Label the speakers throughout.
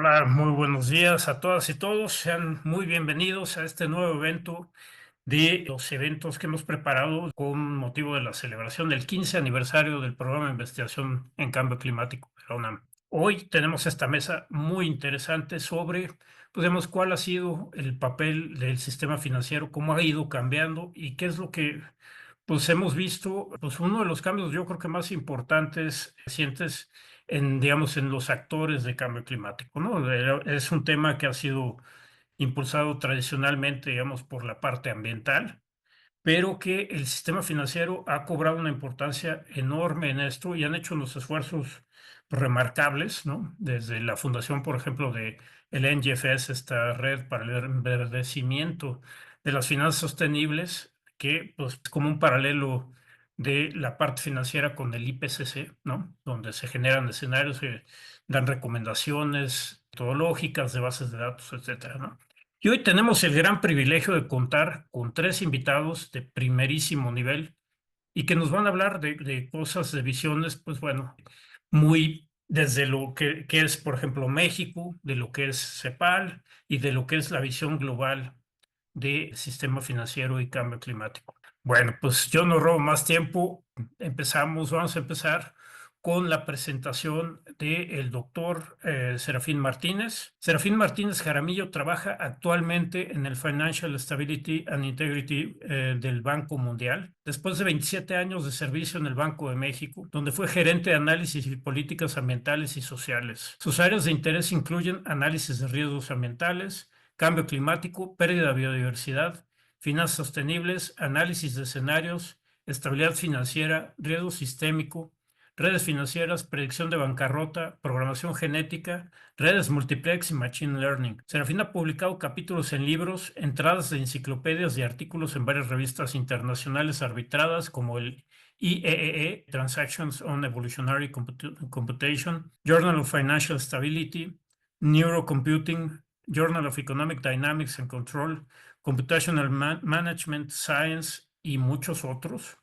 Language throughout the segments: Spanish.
Speaker 1: Hola, muy buenos días a todas y todos. Sean muy bienvenidos a este nuevo evento de los eventos que hemos preparado con motivo de la celebración del 15 aniversario del programa de investigación en cambio climático de la UNAM. Hoy tenemos esta mesa muy interesante sobre, pues, vemos cuál ha sido el papel del sistema financiero, cómo ha ido cambiando y qué es lo que, pues, hemos visto. Pues uno de los cambios yo creo que más importantes recientes en, digamos, en los actores de cambio climático, ¿no? Es un tema que ha sido impulsado tradicionalmente, digamos, por la parte ambiental, pero que el sistema financiero ha cobrado una importancia enorme en esto y han hecho unos esfuerzos remarcables, ¿no? Desde la fundación, por ejemplo, de el NGFS, esta red para el enverdecimiento de las finanzas sostenibles, que, pues, como un paralelo de la parte financiera con el IPCC, ¿no? Donde se generan escenarios, se dan recomendaciones metodológicas de bases de datos, etcétera, ¿no? Y hoy tenemos el gran privilegio de contar con tres invitados de primerísimo nivel y que nos van a hablar de cosas, de visiones, pues bueno, muy desde lo que es, por ejemplo, México, de lo que es CEPAL y de lo que es la visión global del sistema financiero y cambio climático. Bueno, pues yo no robo más tiempo. Vamos a empezar con la presentación del doctor Serafín Martínez. Serafín Martínez Jaramillo trabaja actualmente en el Financial Stability and Integrity del Banco Mundial, después de 27 años de servicio en el Banco de México, donde fue gerente de análisis y políticas ambientales y sociales. Sus áreas de interés incluyen análisis de riesgos ambientales, cambio climático, pérdida de biodiversidad, finanzas sostenibles, análisis de escenarios, estabilidad financiera, riesgo sistémico, redes financieras, predicción de bancarrota, programación genética, redes multiplex y machine learning. Serafín ha publicado capítulos en libros, entradas de enciclopedias y artículos en varias revistas internacionales arbitradas como el IEEE, Transactions on Evolutionary Computation, Journal of Financial Stability, Neurocomputing, Journal of Economic Dynamics and Control, Computational Management Science y muchos otros.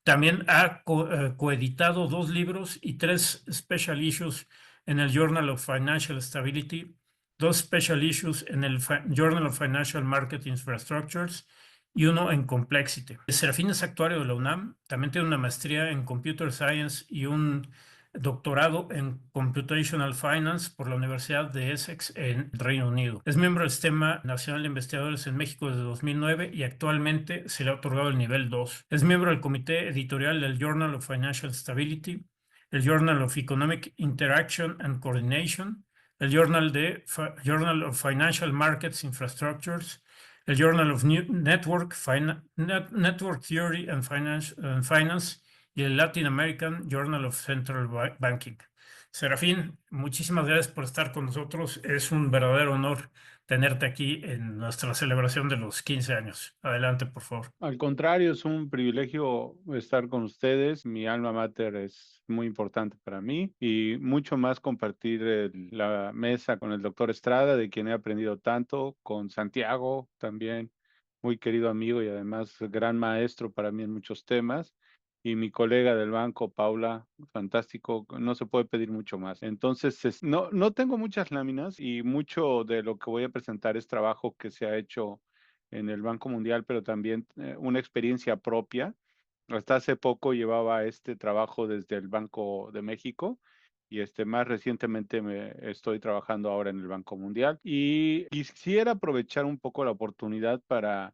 Speaker 1: También ha coeditado dos libros y tres special issues en el Journal of Financial Stability, dos special issues en el Journal of Financial Market Infrastructures y uno en Complexity. Serafín es actuario de la UNAM, también tiene una maestría en Computer Science y un doctorado en Computational Finance por la Universidad de Essex en Reino Unido. Es miembro del Sistema Nacional de Investigadores en México desde 2009 y actualmente se le ha otorgado el nivel 2. Es miembro del comité editorial del Journal of Financial Stability, el Journal of Economic Interaction and Coordination, el Journal of Financial Markets Infrastructures, el Journal of Network Theory and Finance y el Latin American Journal of Central Banking. Serafín, muchísimas gracias por estar con nosotros. Es un verdadero honor tenerte aquí en nuestra celebración de los 15 años. Adelante, por favor.
Speaker 2: Al contrario, es un privilegio estar con ustedes. Mi alma mater es muy importante para mí y mucho más compartir la mesa con el doctor Estrada, de quien he aprendido tanto, con Santiago también, muy querido amigo y además gran maestro para mí en muchos temas. Y mi colega del banco, Paula, fantástico, no se puede pedir mucho más. Entonces, no tengo muchas láminas y mucho de lo que voy a presentar es trabajo que se ha hecho en el Banco Mundial, pero también una experiencia propia. Hasta hace poco llevaba este trabajo desde el Banco de México y más recientemente me estoy trabajando ahora en el Banco Mundial y quisiera aprovechar un poco la oportunidad para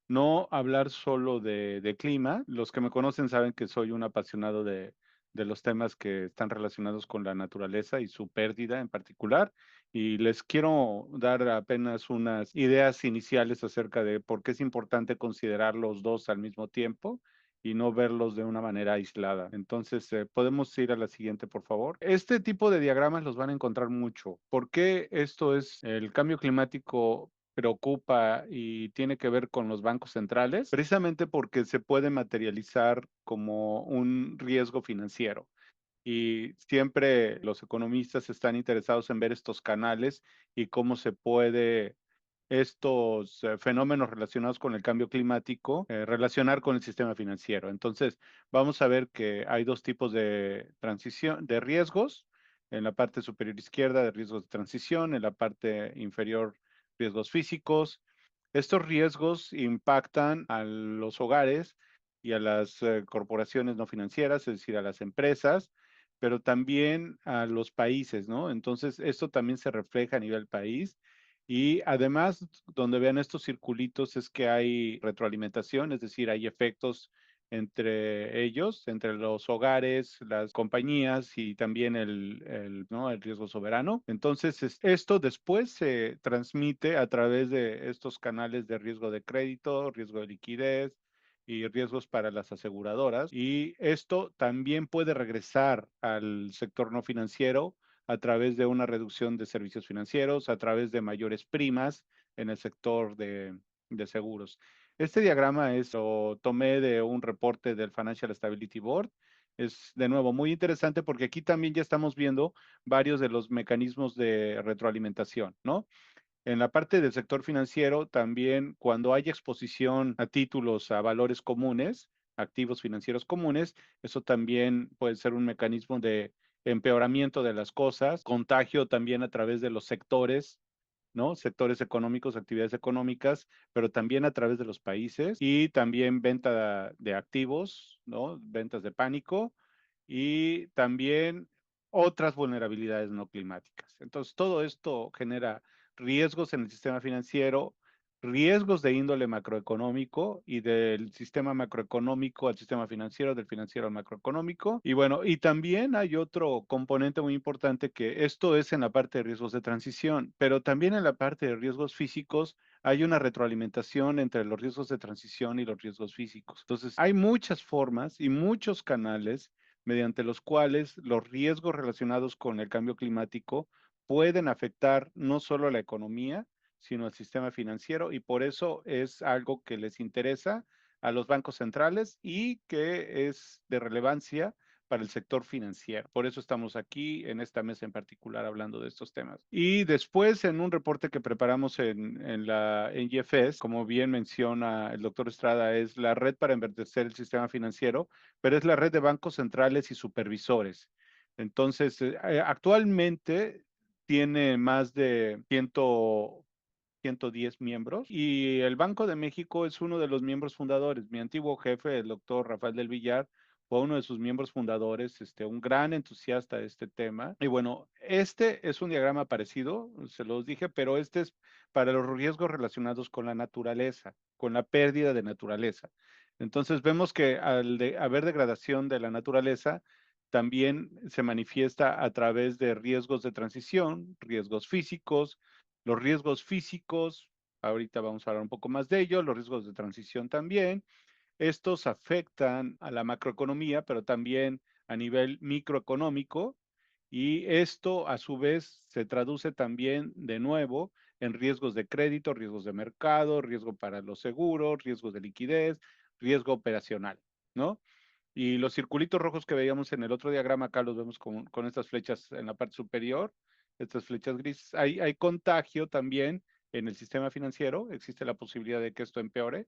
Speaker 2: no hablar solo de clima. Los que me conocen saben que soy un apasionado de los temas que están relacionados con la naturaleza y su pérdida en particular. Y les quiero dar apenas unas ideas iniciales acerca de por qué es importante considerar los dos al mismo tiempo y no verlos de una manera aislada. Entonces, podemos ir a la siguiente, por favor. Este tipo de diagramas los van a encontrar mucho. ¿Por qué esto es el cambio climático? Preocupa y tiene que ver con los bancos centrales, precisamente porque se puede materializar como un riesgo financiero. Y siempre los economistas están interesados en ver estos canales y cómo se puede estos fenómenos relacionados con el cambio climático relacionar con el sistema financiero. Entonces, vamos a ver que hay dos tipos de transición, de riesgos. en la parte superior izquierda de riesgos de transición, en la parte inferior riesgos físicos. Estos riesgos impactan a los hogares y a las corporaciones no financieras, es decir, a las empresas, pero también a los países, ¿no? Entonces, esto también se refleja a nivel país. Y además, donde vean estos circulitos es que hay retroalimentación, es decir, hay efectos entre ellos, entre los hogares, las compañías y también ¿no? el riesgo soberano. Entonces, esto después se transmite a través de estos canales de riesgo de crédito, riesgo de liquidez y riesgos para las aseguradoras. Y esto también puede regresar al sector no financiero a través de una reducción de servicios financieros, a través de mayores primas en el sector de seguros. Este diagrama lo tomé de un reporte del Financial Stability Board. Es de nuevo muy interesante porque aquí también ya estamos viendo varios de los mecanismos de retroalimentación, ¿no? En la parte del sector financiero, también cuando hay exposición a títulos, a valores comunes, activos financieros comunes, eso también puede ser un mecanismo de empeoramiento de las cosas, contagio también a través de los sectores, ¿no? Sectores económicos, actividades económicas, pero también a través de los países y también venta de activos, ¿no? Ventas de pánico y también otras vulnerabilidades no climáticas. Entonces, todo esto genera riesgos en el sistema financiero, riesgos de índole macroeconómico y del sistema macroeconómico al sistema financiero, del financiero al macroeconómico. Y bueno, y también hay otro componente muy importante que esto es en la parte de riesgos de transición, pero también en la parte de riesgos físicos hay una retroalimentación entre los riesgos de transición y los riesgos físicos. Entonces, hay muchas formas y muchos canales mediante los cuales los riesgos relacionados con el cambio climático pueden afectar no solo a la economía, sino al sistema financiero y por eso es algo que les interesa a los bancos centrales y que es de relevancia para el sector financiero. Por eso estamos aquí en esta mesa en particular hablando de estos temas. Y después en un reporte que preparamos en la NGFS, como bien menciona el doctor Estrada, es la red para enverdecer el sistema financiero, pero es la red de bancos centrales y supervisores. Entonces, actualmente tiene más de 110 miembros y el Banco de México es uno de los miembros fundadores. Mi antiguo jefe, el doctor Rafael del Villar, fue uno de sus miembros fundadores, un gran entusiasta de este tema. Y bueno, este es un diagrama parecido, se los dije, pero este es para los riesgos relacionados con la naturaleza, con la pérdida de naturaleza. Entonces vemos que haber degradación de la naturaleza, también se manifiesta a través de riesgos de transición, riesgos físicos, los riesgos físicos, ahorita vamos a hablar un poco más de ello, los riesgos de transición también. Estos afectan a la macroeconomía, pero también a nivel microeconómico, y esto a su vez se traduce también de nuevo en riesgos de crédito, riesgos de mercado, riesgo para los seguros, riesgos de liquidez, riesgo operacional, ¿no? Y los circulitos rojos que veíamos en el otro diagrama, acá los vemos con estas flechas en la parte superior, estas flechas grises. Hay contagio también en el sistema financiero, existe la posibilidad de que esto empeore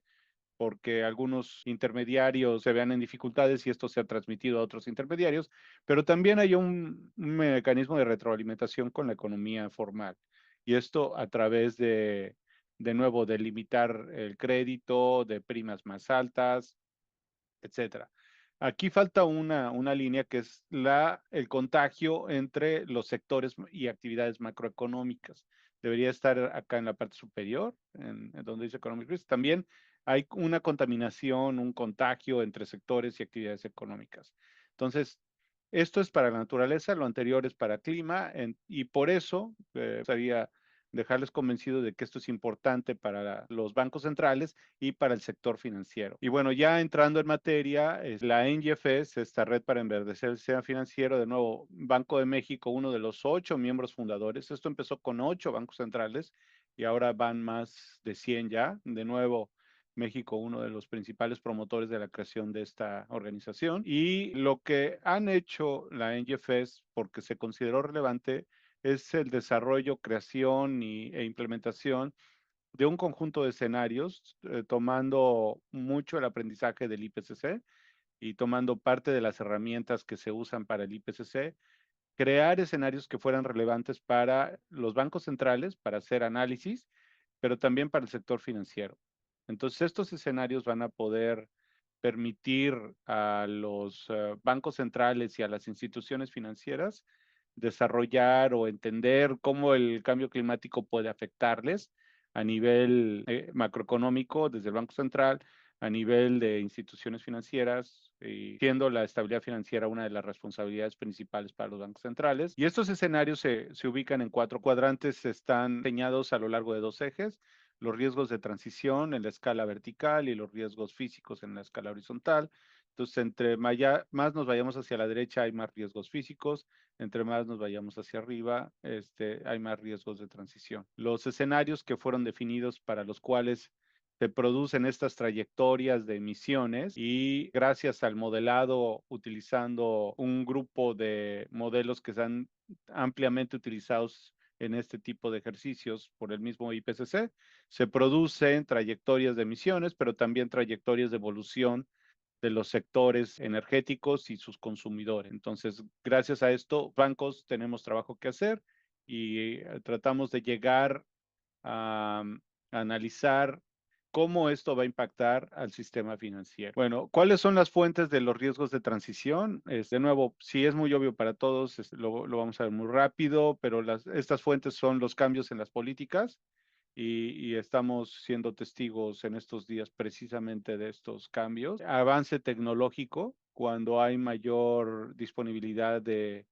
Speaker 2: porque algunos intermediarios se vean en dificultades y esto se ha transmitido a otros intermediarios, pero también hay un mecanismo de retroalimentación con la economía formal. Y esto a través de nuevo, de limitar el crédito, de primas más altas, etcétera. Aquí falta una línea que es el contagio entre los sectores y actividades macroeconómicas. Debería estar acá en la parte superior, en donde dice Economic Risk. También hay una contaminación, un contagio entre sectores y actividades económicas. Entonces, esto es para la naturaleza, lo anterior es para clima, y por eso sería dejarles convencidos de que esto es importante para los bancos centrales y para el sector financiero. Y bueno, ya entrando en materia, es la NGFS, esta red para enverdecer el sistema financiero, de nuevo, Banco de México, uno de los 8 miembros fundadores. Esto empezó con 8 bancos centrales y ahora van más de 100 ya. De nuevo, México, uno de los principales promotores de la creación de esta organización. Y lo que han hecho la NGFS, porque se consideró relevante, es el desarrollo, creación e implementación de un conjunto de escenarios, tomando mucho el aprendizaje del IPCC y tomando parte de las herramientas que se usan para el IPCC crear escenarios que fueran relevantes para los bancos centrales, para hacer análisis, pero también para el sector financiero. Entonces, estos escenarios van a poder permitir a los bancos centrales y a las instituciones financieras desarrollar o entender cómo el cambio climático puede afectarles a nivel macroeconómico desde el Banco Central, a nivel de instituciones financieras, y siendo la estabilidad financiera una de las responsabilidades principales para los bancos centrales. Y estos escenarios se ubican en 4 cuadrantes, están diseñados a lo largo de 2 ejes: los riesgos de transición en la escala vertical y los riesgos físicos en la escala horizontal. Entonces, entre más nos vayamos hacia la derecha, hay más riesgos físicos; entre más nos vayamos hacia arriba, hay más riesgos de transición. Los escenarios que fueron definidos para los cuales se producen estas trayectorias de emisiones, y gracias al modelado utilizando un grupo de modelos que están ampliamente utilizados en este tipo de ejercicios por el mismo IPCC, se producen trayectorias de emisiones, pero también trayectorias de evolución de los sectores energéticos y sus consumidores. Entonces, gracias a esto, bancos tenemos trabajo que hacer y tratamos de llegar a, analizar cómo esto va a impactar al sistema financiero. Bueno, ¿cuáles son las fuentes de los riesgos de transición? De nuevo, si es muy obvio para todos, lo vamos a ver muy rápido, pero estas fuentes son los cambios en las políticas, y estamos siendo testigos en estos días precisamente de estos cambios. Avance tecnológico, cuando hay mayor disponibilidad de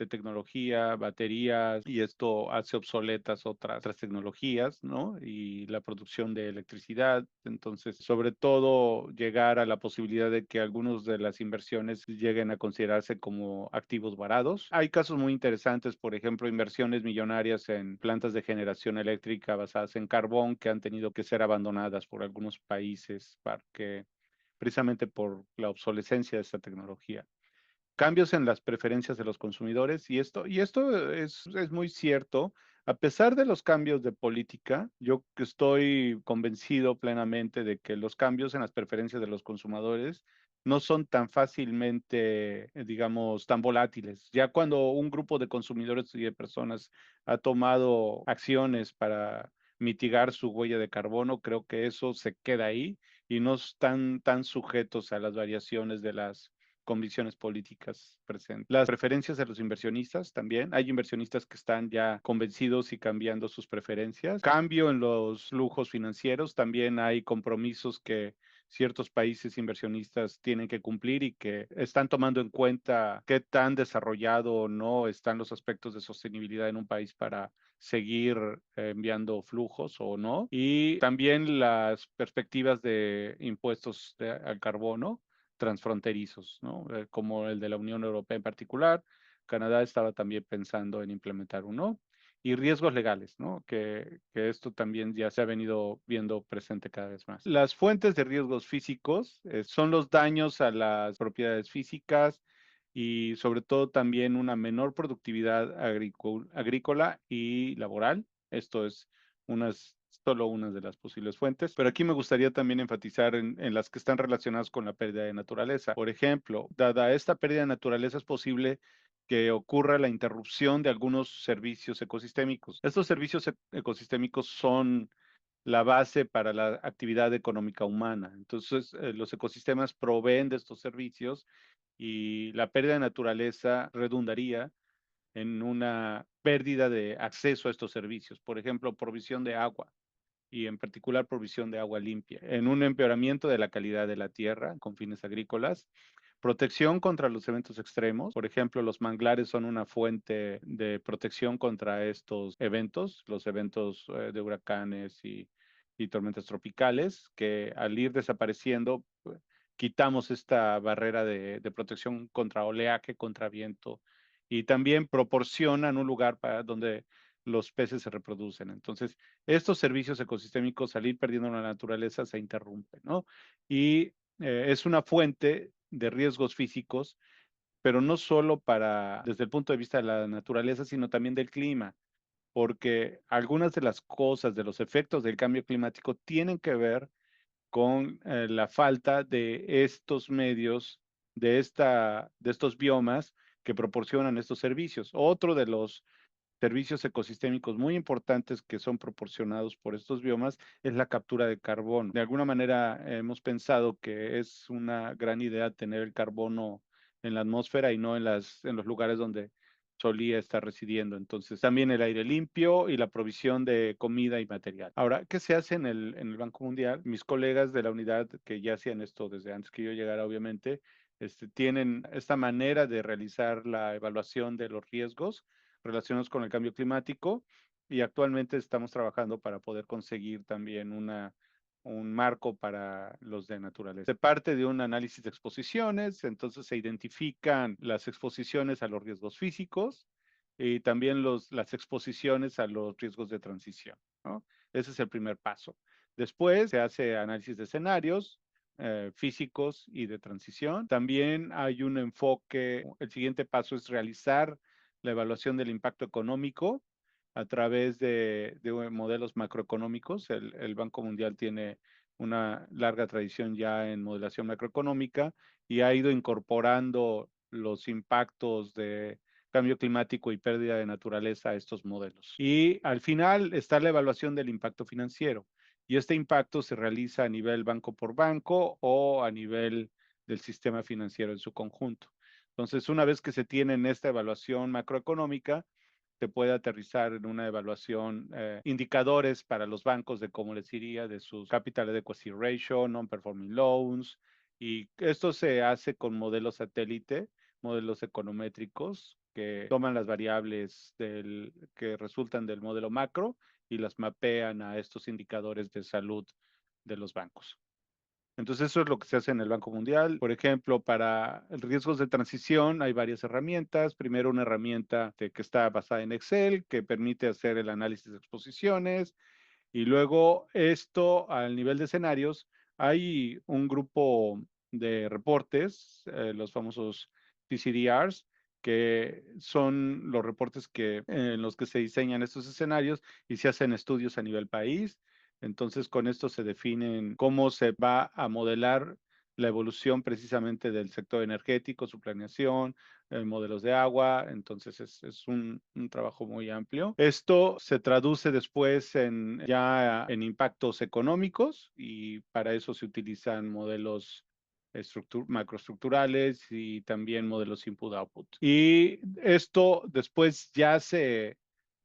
Speaker 2: tecnología, baterías, y esto hace obsoletas otras tecnologías, ¿no? Y la producción de electricidad. Entonces, sobre todo, llegar a la posibilidad de que algunas de las inversiones lleguen a considerarse como activos varados. Hay casos muy interesantes, por ejemplo, inversiones millonarias en plantas de generación eléctrica basadas en carbón que han tenido que ser abandonadas por algunos países precisamente por la obsolescencia de esta tecnología. Cambios en las preferencias de los consumidores, y esto es muy cierto. A pesar de los cambios de política, yo estoy convencido plenamente de que los cambios en las preferencias de los consumidores no son tan fácilmente, digamos, tan volátiles. Ya cuando un grupo de consumidores y de personas ha tomado acciones para mitigar su huella de carbono, creo que eso se queda ahí y no están tan sujetos a las variaciones de las convicciones políticas presentes. Las preferencias de los inversionistas también. Hay inversionistas que están ya convencidos y cambiando sus preferencias. Cambio en los flujos financieros. También hay compromisos que ciertos países inversionistas tienen que cumplir y que están tomando en cuenta qué tan desarrollado o no están los aspectos de sostenibilidad en un país para seguir enviando flujos o no. Y también las perspectivas de impuestos al carbono transfronterizos, ¿no? Como el de la Unión Europea en particular. Canadá estaba también pensando en implementar uno. Y riesgos legales, ¿no? Que esto también ya se ha venido viendo presente cada vez más. Las fuentes de riesgos físicos son los daños a las propiedades físicas, y sobre todo también una menor productividad agrícola y laboral. Esto es solo una de las posibles fuentes, pero aquí me gustaría también enfatizar en las que están relacionadas con la pérdida de naturaleza. Por ejemplo, dada esta pérdida de naturaleza, es posible que ocurra la interrupción de algunos servicios ecosistémicos. Estos servicios ecosistémicos son la base para la actividad económica humana. Entonces, los ecosistemas proveen de estos servicios, y la pérdida de naturaleza redundaría en una pérdida de acceso a estos servicios. Por ejemplo, provisión de agua, y en particular provisión de agua limpia, en un empeoramiento de la calidad de la tierra con fines agrícolas. Protección contra los eventos extremos. Por ejemplo, los manglares son una fuente de protección contra estos eventos, los eventos de huracanes y tormentas tropicales, que al ir desapareciendo, quitamos esta barrera de protección contra oleaje, contra viento, y también proporcionan un lugar para donde los peces se reproducen. Entonces, estos servicios ecosistémicos, al ir perdiendo la naturaleza, se interrumpen, ¿no? Y es una fuente de riesgos físicos, pero no solo desde el punto de vista de la naturaleza, sino también del clima, porque algunas de las cosas, de los efectos del cambio climático tienen que ver con la falta de estos medios, de estos biomas que proporcionan estos servicios. Otro de los servicios ecosistémicos muy importantes que son proporcionados por estos biomas es la captura de carbono. De alguna manera hemos pensado que es una gran idea tener el carbono en la atmósfera y no en los lugares donde solía estar residiendo. Entonces, también el aire limpio y la provisión de comida y material. Ahora, ¿qué se hace en el Banco Mundial? Mis colegas de la unidad que ya hacían esto desde antes que yo llegara, obviamente, tienen esta manera de realizar la evaluación de los riesgos relacionados con el cambio climático y actualmente estamos trabajando para poder conseguir también un marco para los de naturaleza. Se parte de un análisis de exposiciones, entonces se identifican las exposiciones a los riesgos físicos y también las exposiciones a los riesgos de transición, ¿no? Ese es el primer paso. Después se hace análisis de escenarios, físicos y de transición. También hay un enfoque, el siguiente paso es realizar la evaluación del impacto económico a través de modelos macroeconómicos. El Banco Mundial tiene una larga tradición ya en modelación macroeconómica y ha ido incorporando los impactos de cambio climático y pérdida de naturaleza a estos modelos. Y al final está la evaluación del impacto financiero. Y este impacto se realiza a nivel banco por banco o a nivel del sistema financiero en su conjunto. Entonces, una vez que se tiene en esta evaluación macroeconómica, se puede aterrizar en una evaluación, indicadores para los bancos de cómo les iría de sus capital adequacy ratio, non-performing loans, y esto se hace con modelos satélite, modelos econométricos que toman las variables que resultan del modelo macro y las mapean a estos indicadores de salud de los bancos. Entonces, eso es lo que se hace en el Banco Mundial. Por ejemplo, para riesgos de transición hay varias herramientas. Primero, una herramienta que está basada en Excel, que permite hacer el análisis de exposiciones. Y luego, esto al nivel de escenarios, hay un grupo de reportes, los famosos PCDRs, que son los reportes en los que se diseñan estos escenarios y se hacen estudios a nivel país. Entonces, con esto se definen cómo se va a modelar la evolución precisamente del sector energético, su planeación, modelos de agua. Entonces, es un trabajo muy amplio. Esto se traduce después ya en impactos económicos y para eso se utilizan modelos macroestructurales y también modelos input-output. Y esto después ya se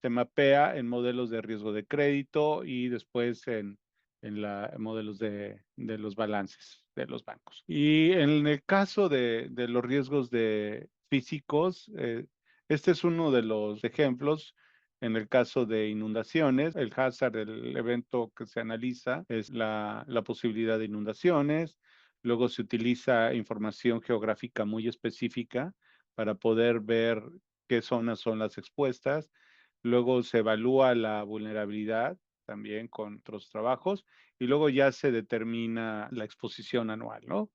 Speaker 2: mapea en modelos de riesgo de crédito y después en modelos de los balances de los bancos. Y en el caso de los riesgos físicos, este es uno de los ejemplos. En el caso de inundaciones, el hazard, el evento que se analiza es la posibilidad de inundaciones. Luego se utiliza información geográfica muy específica para poder ver qué zonas son las expuestas. Luego se evalúa la vulnerabilidad también con otros trabajos y luego ya se determina la exposición anual, ¿no?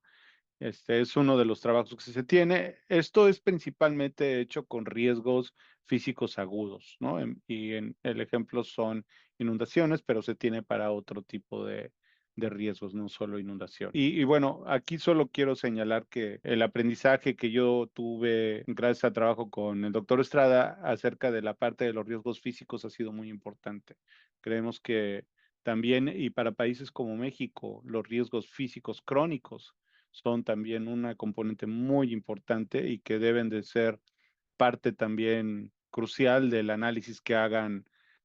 Speaker 2: Este es uno de los trabajos que se tiene. Esto es principalmente hecho con riesgos físicos agudos, ¿no? El ejemplo son inundaciones, pero se tiene para otro tipo de riesgos, no solo inundación. Y bueno, aquí solo quiero señalar que el aprendizaje que yo tuve gracias al trabajo con el doctor Estrada acerca de la parte de los riesgos físicos ha sido muy importante. Creemos que también, y para países como México, los riesgos físicos crónicos son también una componente muy importante y que deben de ser parte también crucial del análisis que hagan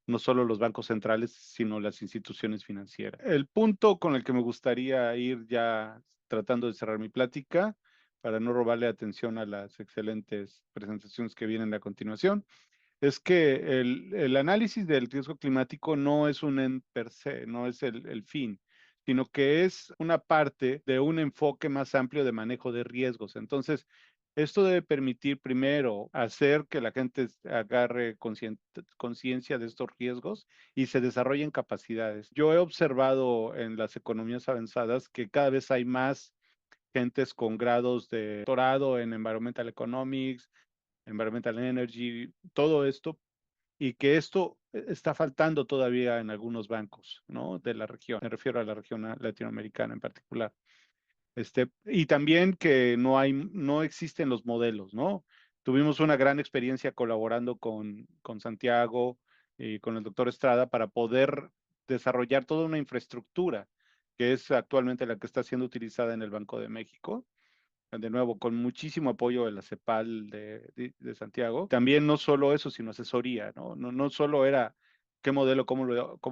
Speaker 2: no solo los bancos centrales, sino las instituciones financieras. El punto con el que me gustaría ir ya tratando de cerrar mi plática, para no robarle atención a las excelentes presentaciones que vienen a continuación, es que el análisis del riesgo climático no es un end per se, no es el fin, sino que es una parte de un enfoque más amplio de manejo de riesgos. Entonces, esto debe permitir primero hacer que la gente agarre conciencia de estos riesgos y se desarrollen capacidades. Yo he observado en las economías avanzadas que cada vez hay más gentes con grados de doctorado en Environmental Economics, Environmental Energy, todo esto, y que esto está faltando todavía en algunos bancos, ¿no? De la región. Me refiero a la región latinoamericana en particular. Y también que no existen los modelos, ¿no? tuvimos una gran experiencia colaborando con Santiago y con el doctor Estrada para poder desarrollar toda una infraestructura que es actualmente la que está siendo utilizada en el Banco de México, de nuevo, con muchísimo apoyo de la CEPAL de Santiago. También no solo eso, sino asesoría, ¿no? No solo era qué modelo, cómo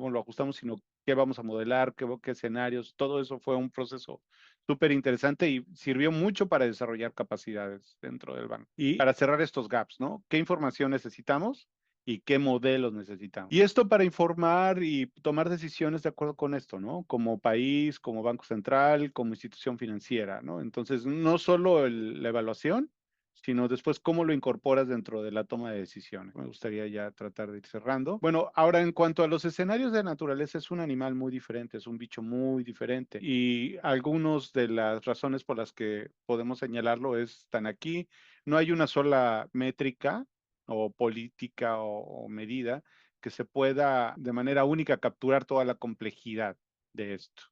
Speaker 2: lo ajustamos, sino qué vamos a modelar, qué escenarios. Todo eso fue un proceso súper interesante y sirvió mucho para desarrollar capacidades dentro del banco. Y para cerrar estos gaps, ¿no? ¿Qué información necesitamos? Y qué modelos necesitamos. Y esto para informar y tomar decisiones de acuerdo con esto, ¿no? Como país, como Banco Central, como institución financiera, ¿no? Entonces, no solo la evaluación, sino después cómo lo incorporas dentro de la toma de decisiones. Me gustaría ya tratar de ir cerrando. Bueno, ahora en cuanto a los escenarios de naturaleza, es un animal muy diferente, es un bicho muy diferente. Y algunas de las razones por las que podemos señalarlo están aquí. No hay una sola métrica o política o medida que se pueda de manera única capturar toda la complejidad de esto.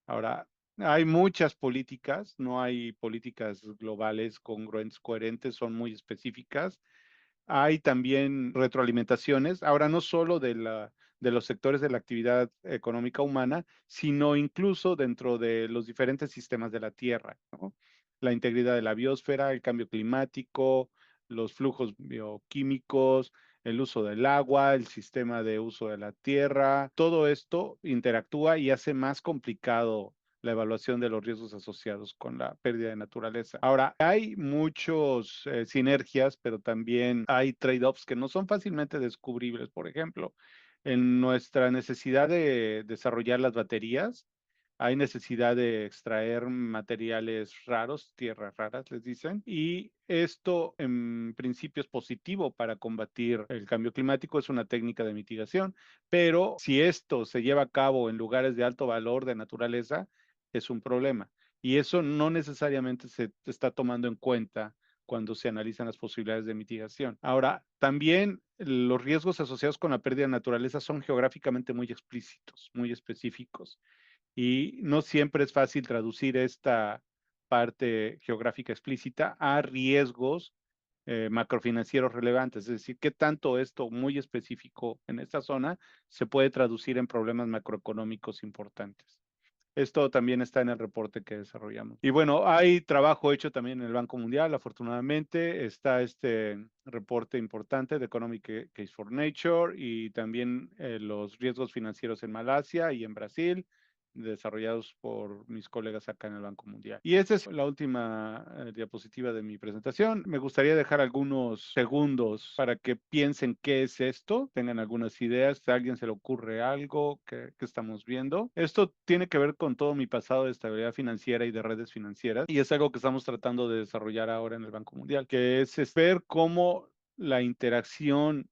Speaker 2: Ahora, hay muchas políticas, no hay políticas globales congruentes, coherentes, son muy específicas. Hay también retroalimentaciones, ahora no solo de los sectores de la actividad económica humana, sino incluso dentro de los diferentes sistemas de la Tierra, ¿no? La integridad de la biosfera, el cambio climático, los flujos bioquímicos, el uso del agua, el sistema de uso de la tierra, todo esto interactúa y hace más complicado la evaluación de los riesgos asociados con la pérdida de naturaleza. Ahora, hay muchos sinergias, pero también hay trade-offs que no son fácilmente descubribles. Por ejemplo, en nuestra necesidad de desarrollar las baterías, hay necesidad de extraer materiales raros, tierras raras, les dicen, y esto en principio es positivo para combatir el cambio climático, es una técnica de mitigación, pero si esto se lleva a cabo en lugares de alto valor de naturaleza, es un problema. Y eso no necesariamente se está tomando en cuenta cuando se analizan las posibilidades de mitigación. Ahora, también los riesgos asociados con la pérdida de naturaleza son geográficamente muy explícitos, muy específicos y no siempre es fácil traducir esta parte geográfica explícita a riesgos macrofinancieros relevantes, es decir, qué tanto esto muy específico en esta zona se puede traducir en problemas macroeconómicos importantes. Esto también está en el reporte que desarrollamos. Y bueno, hay trabajo hecho también en el Banco Mundial, afortunadamente. Está este reporte importante de Economic Case for Nature y también los riesgos financieros en Malasia y en Brasil, desarrollados por mis colegas acá en el Banco Mundial. Y esta es la última diapositiva de mi presentación. Me gustaría dejar algunos segundos para que piensen qué es esto, tengan algunas ideas, si a alguien se le ocurre algo que estamos viendo. Esto tiene que ver con todo mi pasado de estabilidad financiera y de redes financieras, y es algo que estamos tratando de desarrollar ahora en el Banco Mundial, que es ver cómo la interacción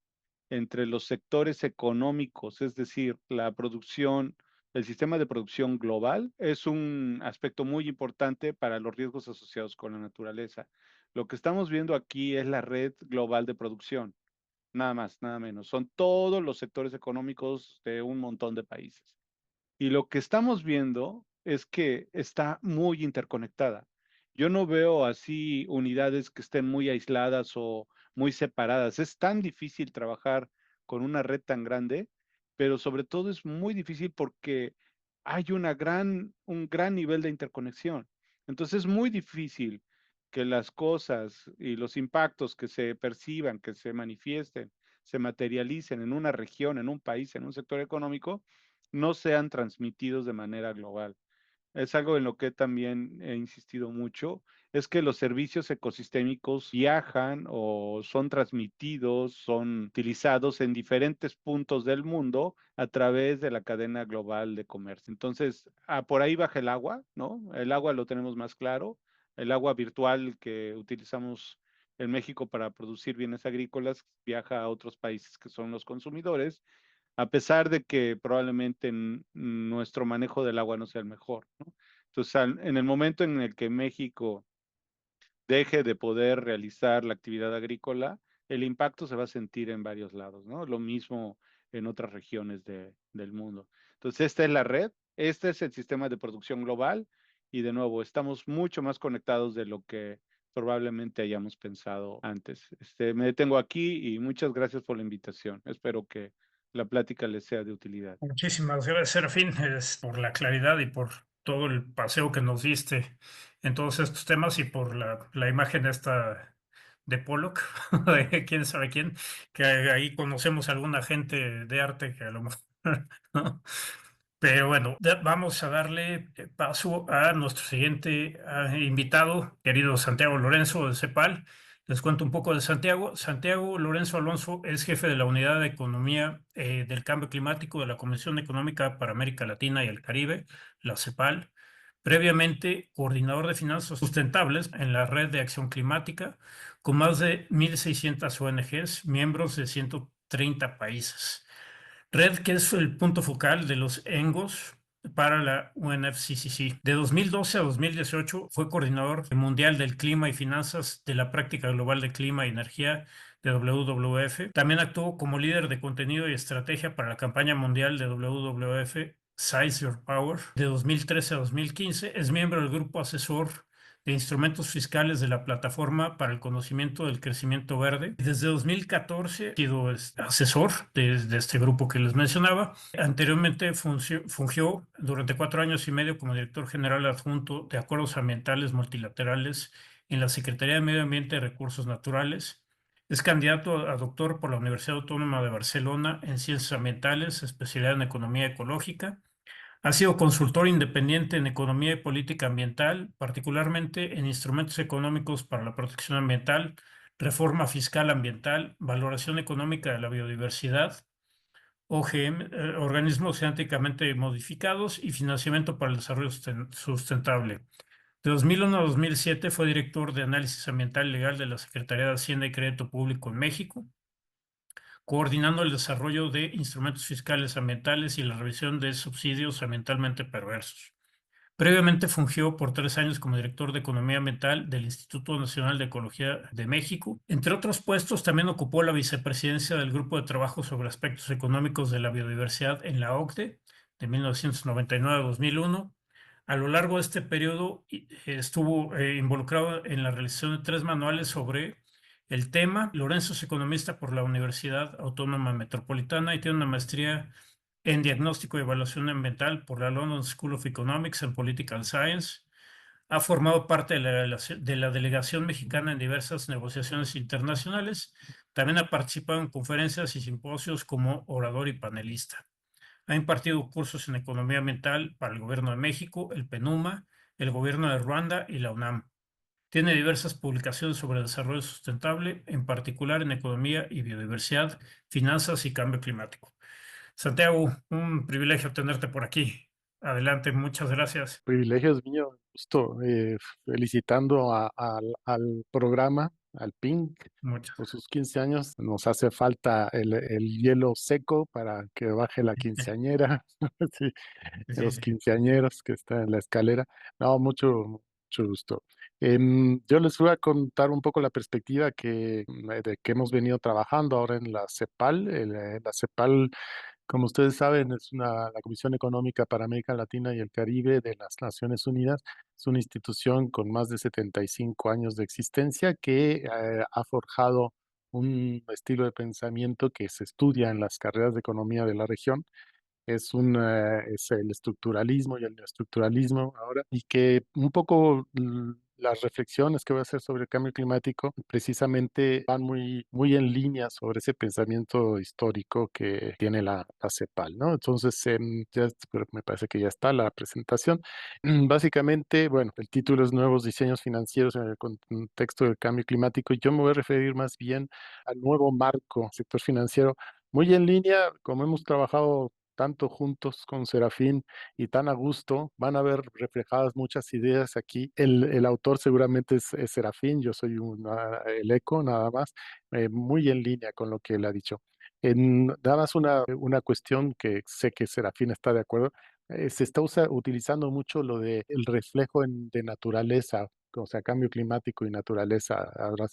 Speaker 2: entre los sectores económicos, es decir, la producción, el sistema de producción global, es un aspecto muy importante para los riesgos asociados con la naturaleza. Lo que estamos viendo aquí es la red global de producción, nada más, nada menos. Son todos los sectores económicos de un montón de países. Y lo que estamos viendo es que está muy interconectada. Yo no veo así unidades que estén muy aisladas o muy separadas. Es tan difícil trabajar con una red tan grande, pero sobre todo es muy difícil porque hay un gran nivel de interconexión. Entonces es muy difícil que las cosas y los impactos que se perciban, que se manifiesten, se materialicen en una región, en un país, en un sector económico, no sean transmitidos de manera global. Es algo en lo que también he insistido mucho, es que los servicios ecosistémicos viajan o son transmitidos, son utilizados en diferentes puntos del mundo a través de la cadena global de comercio. Entonces, por ahí baja el agua, ¿no? El agua lo tenemos más claro, el agua virtual que utilizamos en México para producir bienes agrícolas viaja a otros países que son los consumidores a pesar de que probablemente nuestro manejo del agua no sea el mejor, ¿no? Entonces, en el momento en el que México deje de poder realizar la actividad agrícola, el impacto se va a sentir en varios lados, ¿no? Lo mismo en otras regiones del mundo. Entonces, esta es la red, este es el sistema de producción global y de nuevo, estamos mucho más conectados de lo que probablemente hayamos pensado antes. Me detengo aquí y muchas gracias por la invitación. Espero que la plática les sea de utilidad.
Speaker 1: Muchísimas gracias, Serafín, por la claridad y por todo el paseo que nos diste en todos estos temas y por la imagen esta de Pollock, de quién sabe quién, que ahí conocemos a alguna gente de arte que a lo mejor, ¿no? Pero bueno, vamos a darle paso a nuestro siguiente invitado, querido Santiago Lorenzo de CEPAL. Les cuento un poco de Santiago. Santiago Lorenzo Alonso es jefe de la Unidad de Economía del Cambio Climático de la Comisión Económica para América Latina y el Caribe, la CEPAL. Previamente, coordinador de finanzas sustentables en la Red de Acción Climática, con más de 1.600 ONGs, miembros de 130 países. Red, que es el punto focal de los ENGOS para la UNFCCC. De 2012 a 2018 fue coordinador mundial del clima y finanzas de la práctica global de clima y energía de WWF. También actuó como líder de contenido y estrategia para la campaña mundial de WWF Size Your Power. De 2013 a 2015 es miembro del grupo asesor de instrumentos fiscales de la Plataforma para el Conocimiento del Crecimiento Verde. Desde 2014 ha sido asesor de este grupo que les mencionaba. Anteriormente fungió durante 4 años y medio como director general adjunto de Acuerdos Ambientales Multilaterales en la Secretaría de Medio Ambiente y Recursos Naturales. Es candidato a doctor por la Universidad Autónoma de Barcelona en Ciencias Ambientales, especialidad en Economía Ecológica. Ha sido consultor independiente en economía y política ambiental, particularmente en instrumentos económicos para la protección ambiental, reforma fiscal ambiental, valoración económica de la biodiversidad, OGM, organismos genéticamente modificados y financiamiento para el desarrollo sustentable. De 2001 a 2007 fue director de análisis ambiental legal de la Secretaría de Hacienda y Crédito Público en México, coordinando el desarrollo de instrumentos fiscales ambientales y la revisión de subsidios ambientalmente perversos. Previamente fungió por 3 años como director de Economía Ambiental del Instituto Nacional de Ecología de México. Entre otros puestos, también ocupó la vicepresidencia del Grupo de Trabajo sobre Aspectos Económicos de la Biodiversidad en la OCDE de 1999 a 2001. A lo largo de este periodo estuvo involucrado en la realización de 3 manuales sobre el tema. Lorenzo es economista por la Universidad Autónoma Metropolitana y tiene una maestría en Diagnóstico y Evaluación Ambiental por la London School of Economics and Political Science. Ha formado parte de la delegación mexicana en diversas negociaciones internacionales. También ha participado en conferencias y simposios como orador y panelista. Ha impartido cursos en economía ambiental para el Gobierno de México, el PENUMA, el Gobierno de Ruanda y la UNAM. Tiene diversas publicaciones sobre desarrollo sustentable, en particular en economía y biodiversidad, finanzas y cambio climático. Santiago, un privilegio tenerte por aquí. Adelante, muchas gracias.
Speaker 3: Privilegios mío, justo felicitando al programa, al PINC,
Speaker 1: Muchas.
Speaker 3: por sus 15 años. Nos hace falta el hielo seco para que baje la quinceañera, sí,
Speaker 1: Sí,
Speaker 3: los
Speaker 1: sí.
Speaker 3: quinceañeros que están en la escalera. No, mucho gusto. Yo les voy a contar un poco la perspectiva de que hemos venido trabajando ahora en la CEPAL. La CEPAL, como ustedes saben, es la Comisión Económica para América Latina y el Caribe de las Naciones Unidas. Es una institución con más de 75 años de existencia que ha forjado un estilo de pensamiento que se estudia en las carreras de economía de la región. Es el estructuralismo y el neoestructuralismo ahora, y que un poco las reflexiones que voy a hacer sobre el cambio climático precisamente van muy en línea sobre ese pensamiento histórico que tiene la CEPAL, ¿no? Entonces, pero me parece que ya está la presentación. Básicamente, bueno, el título es Nuevos diseños financieros en el contexto del cambio climático, y yo me voy a referir más bien al nuevo marco sector financiero, muy en línea, como hemos trabajado tanto juntos con Serafín y tan a gusto, van a ver reflejadas muchas ideas aquí. El autor seguramente es Serafín, yo soy el eco nada más, muy en línea con lo que él ha dicho. Nada más una cuestión que sé que Serafín está de acuerdo. Se está utilizando mucho lo de el reflejo de naturaleza, o sea, cambio climático y naturaleza. Ahora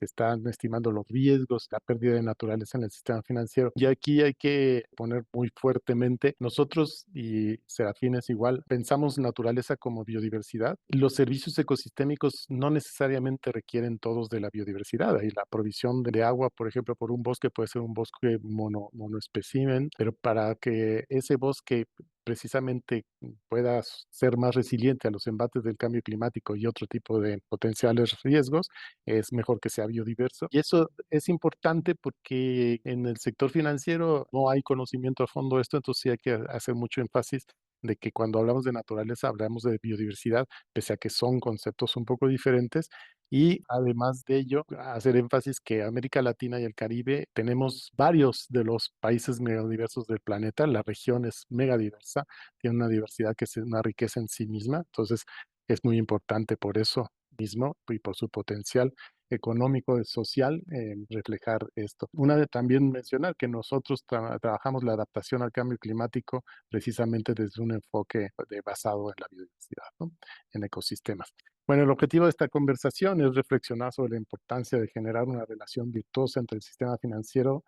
Speaker 3: se están estimando los riesgos, la pérdida de naturaleza en el sistema financiero. Y aquí hay que poner muy fuertemente, nosotros y Serafines igual, pensamos naturaleza como biodiversidad. Los servicios ecosistémicos no necesariamente requieren todos de la biodiversidad. Y la provisión de agua, por ejemplo, por un bosque puede ser un bosque monoespécimen, pero para que ese bosque precisamente pueda ser más resiliente a los embates del cambio climático y otro tipo de potenciales riesgos, es mejor que sea biodiverso. Y eso es importante porque en el sector financiero no hay conocimiento a fondo de esto, entonces sí hay que hacer mucho énfasis de que cuando hablamos de naturaleza hablamos de biodiversidad, pese a que son conceptos un poco diferentes. Y además de ello, hacer énfasis que América Latina y el Caribe tenemos varios de los países megadiversos del planeta. La región es megadiversa, tiene una diversidad que es una riqueza en sí misma. Entonces, es muy importante por eso mismo y por su potencial económico y social reflejar esto. También mencionar que nosotros trabajamos la adaptación al cambio climático precisamente desde un enfoque basado en la biodiversidad, ¿no? En ecosistemas. Bueno, el objetivo de esta conversación es reflexionar sobre la importancia de generar una relación virtuosa entre el sistema financiero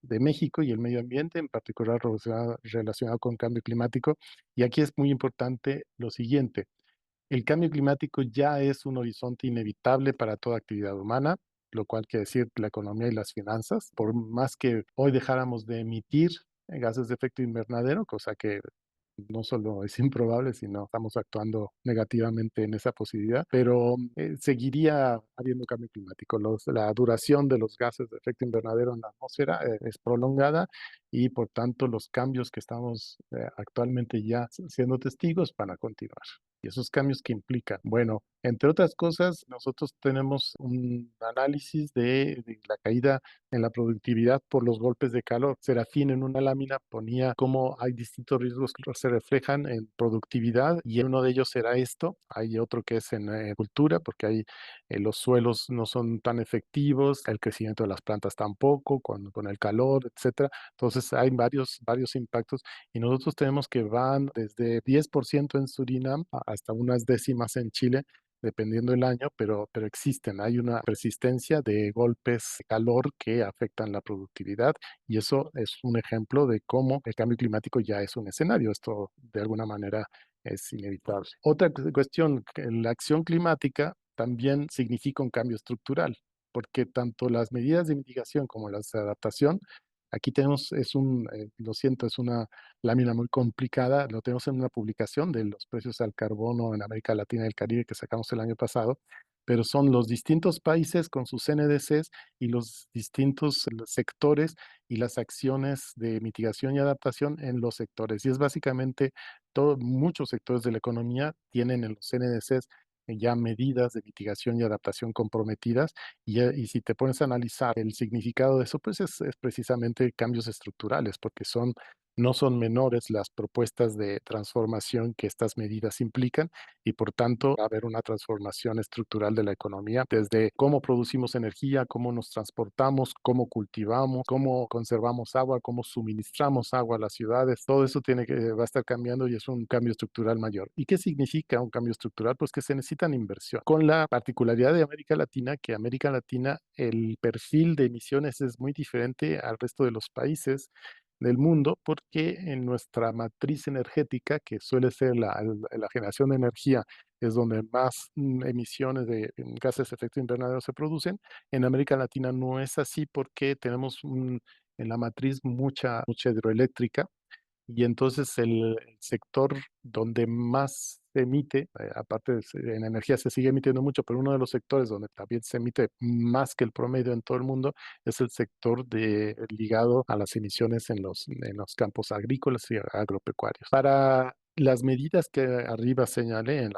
Speaker 3: de México y el medio ambiente, en particular relacionado con cambio climático. Y aquí es muy importante lo siguiente: el cambio climático ya es un horizonte inevitable para toda actividad humana, lo cual quiere decir la economía y las finanzas. Por más que hoy dejáramos de emitir gases de efecto invernadero, cosa que no solo es improbable, sino estamos actuando negativamente en esa posibilidad, pero seguiría habiendo cambio climático. La duración de los gases de efecto invernadero en la atmósfera es prolongada y por tanto los cambios que estamos actualmente ya siendo testigos van a continuar. ¿Y esos cambios qué implican? Bueno, entre otras cosas, nosotros tenemos un análisis de la caída en la productividad por los golpes de calor. Serafín en una lámina ponía cómo hay distintos riesgos que se reflejan en productividad y uno de ellos será esto. Hay otro que es en cultura, porque hay, los suelos no son tan efectivos, el crecimiento de las plantas tampoco, con el calor, etcétera. Entonces hay varios impactos y nosotros tenemos que van desde 10% en Surinam hasta unas décimas en Chile, dependiendo del año, pero existen. Hay una persistencia de golpes de calor que afectan la productividad y eso es un ejemplo de cómo el cambio climático ya es un escenario. Esto de alguna manera es inevitable. Otra cuestión, que la acción climática también significa un cambio estructural, porque tanto las medidas de mitigación como las de adaptación, aquí tenemos, lo siento, es una lámina muy complicada, lo tenemos en una publicación de los precios al carbono en América Latina y el Caribe que sacamos el año pasado, pero son los distintos países con sus NDCs y los distintos sectores y las acciones de mitigación y adaptación en los sectores. Y es básicamente muchos sectores de la economía tienen en los NDCs ya medidas de mitigación y adaptación comprometidas y si te pones a analizar el significado de eso, pues es precisamente cambios estructurales, porque no son menores las propuestas de transformación que estas medidas implican y por tanto va a haber una transformación estructural de la economía, desde cómo producimos energía, cómo nos transportamos, cómo cultivamos, cómo conservamos agua, cómo suministramos agua a las ciudades. Todo eso va a estar cambiando y es un cambio estructural mayor. ¿Y qué significa un cambio estructural? Pues que se necesitan inversión. Con la particularidad de América Latina, que América Latina, el perfil de emisiones es muy diferente al resto de los países del mundo, porque en nuestra matriz energética, que suele ser la generación de energía, es donde más emisiones de gases de efecto invernadero se producen. En América Latina no es así porque tenemos en la matriz mucha hidroeléctrica y entonces el sector donde más se emite, aparte en energía se sigue emitiendo mucho, pero uno de los sectores donde también se emite más que el promedio en todo el mundo es el sector ligado a las emisiones en los campos agrícolas y agropecuarios. Para las medidas que arriba señalé en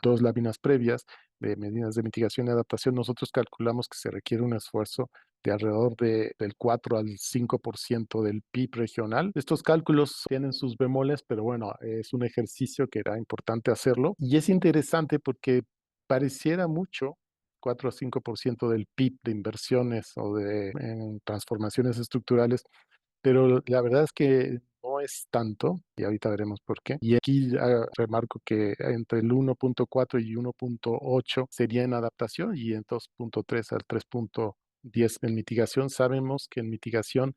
Speaker 3: dos láminas previas de medidas de mitigación y adaptación, nosotros calculamos que se requiere un esfuerzo de alrededor del 4 al 5% del PIB regional. Estos cálculos tienen sus bemoles, pero bueno, es un ejercicio que era importante hacerlo. Y es interesante porque pareciera mucho, 4 a 5% del PIB de inversiones o en transformaciones estructurales, pero la verdad es que no es tanto, y ahorita veremos por qué. Y aquí remarco que entre el 1.4 y 1.8 sería en adaptación y en 2.3 al 3.10 en mitigación. Sabemos que en mitigación,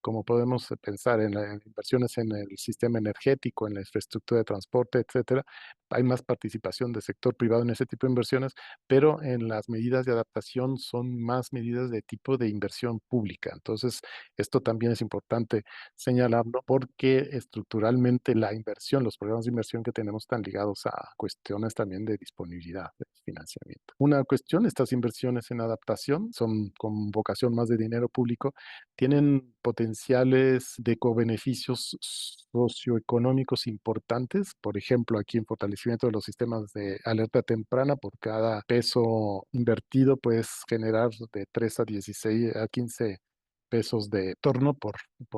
Speaker 3: como podemos pensar en inversiones en el sistema energético, en la infraestructura de transporte, etcétera, hay más participación del sector privado en ese tipo de inversiones, pero en las medidas de adaptación son más medidas de tipo de inversión pública. Entonces, esto también es importante señalarlo porque estructuralmente la inversión, los programas de inversión que tenemos están ligados a cuestiones también de disponibilidad de financiamiento. Una cuestión, estas inversiones en adaptación son con vocación más de dinero público, tienen potenciales de cobeneficios socioeconómicos importantes. Por ejemplo, aquí en fortalecimiento de los sistemas de alerta temprana, por cada peso invertido puedes generar de 3 a 16 a 15 pesos de torno por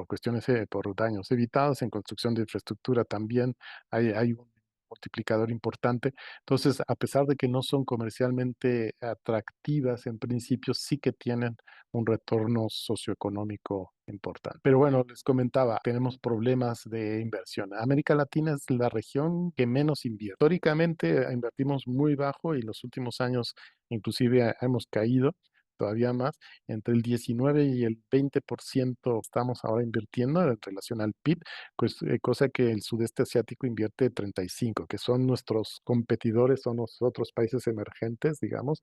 Speaker 3: cuestiones, por daños evitados. En construcción de infraestructura también hay un multiplicador importante. Entonces, a pesar de que no son comercialmente atractivas en principio, sí que tienen un retorno socioeconómico importante. Pero bueno, les comentaba, tenemos problemas de inversión. América Latina es la región que menos invierte. Históricamente invertimos muy bajo y en los últimos años inclusive hemos caído todavía más. Entre el 19 y el 20% estamos ahora invirtiendo en relación al PIB, pues, cosa que el sudeste asiático invierte 35, que son nuestros competidores, son los otros países emergentes, digamos,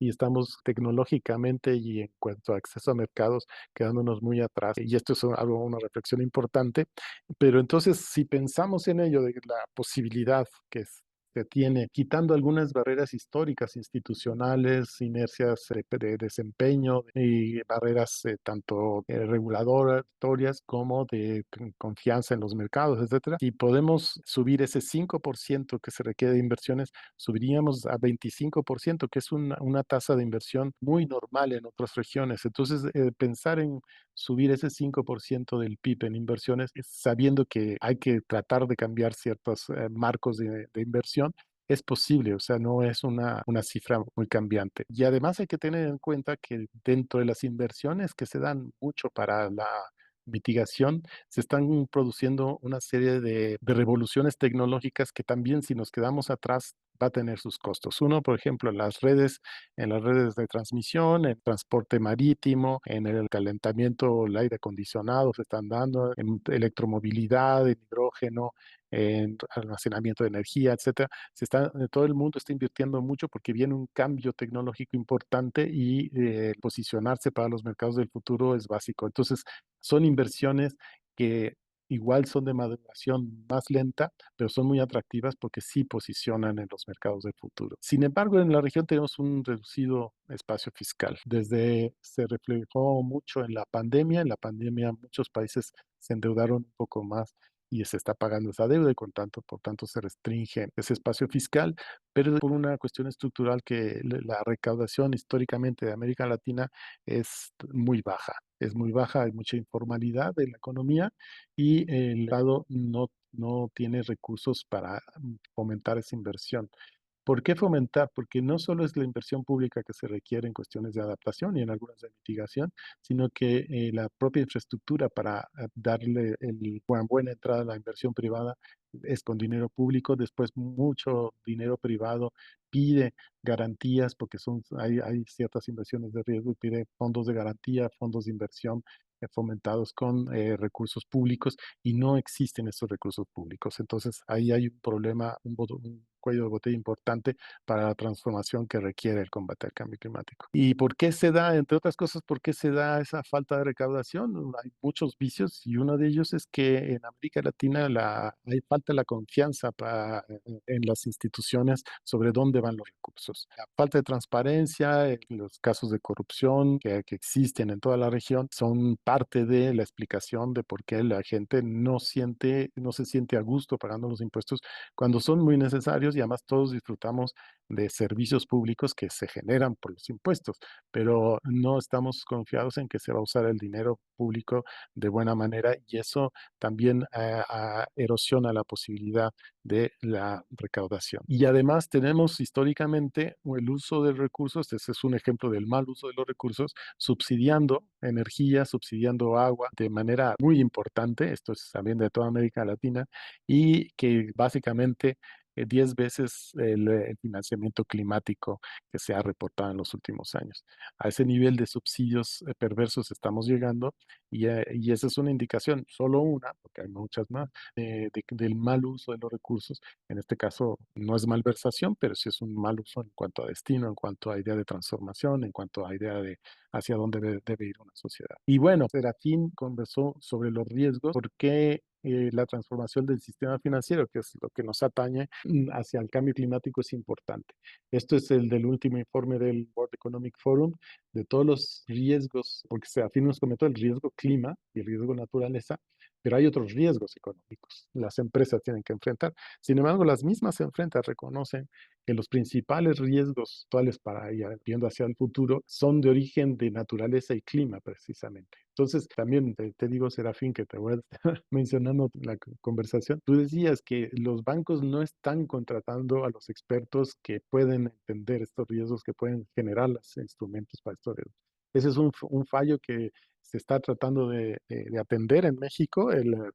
Speaker 3: y estamos tecnológicamente y en cuanto a acceso a mercados quedándonos muy atrás. Y esto es algo, una reflexión importante. Pero entonces, si pensamos en ello, de la posibilidad se tiene, quitando algunas barreras históricas, institucionales, inercias de desempeño y barreras tanto regulatorias como de confianza en los mercados, etcétera. Si podemos subir ese 5% que se requiere de inversiones, subiríamos a 25%, que es una tasa de inversión muy normal en otras regiones. Entonces, pensar en subir ese 5% del PIB en inversiones, sabiendo que hay que tratar de cambiar ciertos marcos de inversión, es posible, o sea, no es una cifra muy cambiante. Y además hay que tener en cuenta que dentro de las inversiones que se dan mucho para la mitigación, se están produciendo una serie de revoluciones tecnológicas que también, si nos quedamos atrás, va a tener sus costos. Uno, por ejemplo, en las redes de transmisión, en transporte marítimo, en el calentamiento, el aire acondicionado se están dando, en electromovilidad, en hidrógeno, en almacenamiento de energía, etcétera. Todo el mundo está invirtiendo mucho porque viene un cambio tecnológico importante y posicionarse para los mercados del futuro es básico. Entonces, son inversiones que igual son de maduración más lenta, pero son muy atractivas porque sí posicionan en los mercados del futuro. Sin embargo, en la región tenemos un reducido espacio fiscal. Se reflejó mucho en la pandemia. En la pandemia muchos países se endeudaron un poco más y se está pagando esa deuda y por tanto se restringe ese espacio fiscal, pero por una cuestión estructural que la recaudación históricamente de América Latina es muy baja, hay mucha informalidad en la economía y el Estado no tiene recursos para fomentar esa inversión. ¿Por qué fomentar? Porque no solo es la inversión pública que se requiere en cuestiones de adaptación y en algunas de mitigación, sino que la propia infraestructura para darle buena entrada a la inversión privada es con dinero público. Después mucho dinero privado pide garantías porque hay ciertas inversiones de riesgo y pide fondos de garantía, fondos de inversión fomentados con recursos públicos y no existen esos recursos públicos. Entonces ahí hay un problema, un cuello de botella importante para la transformación que requiere el combate al cambio climático. ¿Y por qué se da, entre otras cosas, por qué se da esa falta de recaudación? Hay muchos vicios y uno de ellos es que en América Latina hay falta la confianza en las instituciones sobre dónde van los recursos. La falta de transparencia, los casos de corrupción que existen en toda la región son parte de la explicación de por qué la gente no se siente a gusto pagando los impuestos cuando son muy necesarios y además todos disfrutamos de servicios públicos que se generan por los impuestos, pero no estamos confiados en que se va a usar el dinero público de buena manera y eso también erosiona la posibilidad de la recaudación. Y además tenemos históricamente el uso de recursos, ese es un ejemplo del mal uso de los recursos, subsidiando energía, subsidiando agua de manera muy importante, esto es también de toda América Latina, y que básicamente 10 veces el financiamiento climático que se ha reportado en los últimos años. A ese nivel de subsidios perversos estamos llegando y esa es una indicación, solo una, porque hay muchas más, del mal uso de los recursos. En este caso no es malversación, pero sí es un mal uso en cuanto a destino, en cuanto a idea de transformación, en cuanto a idea de hacia dónde debe ir una sociedad. Y bueno, Serafín conversó sobre los riesgos, por qué la transformación del sistema financiero, que es lo que nos atañe hacia el cambio climático, es importante. Esto es el del último informe del World Economic Forum, de todos los riesgos, porque Serafín nos comentó el riesgo clima y el riesgo naturaleza, pero hay otros riesgos económicos. Las empresas tienen que enfrentar. Sin embargo, las mismas empresas reconocen que los principales riesgos actuales para ir viendo hacia el futuro son de origen de naturaleza y clima, precisamente. Entonces, también te digo, Serafín, que te voy a estar mencionando la conversación. Tú decías que los bancos no están contratando a los expertos que pueden entender estos riesgos, que pueden generar los instrumentos para estos riesgos. Ese es un fallo que se está tratando de atender en México.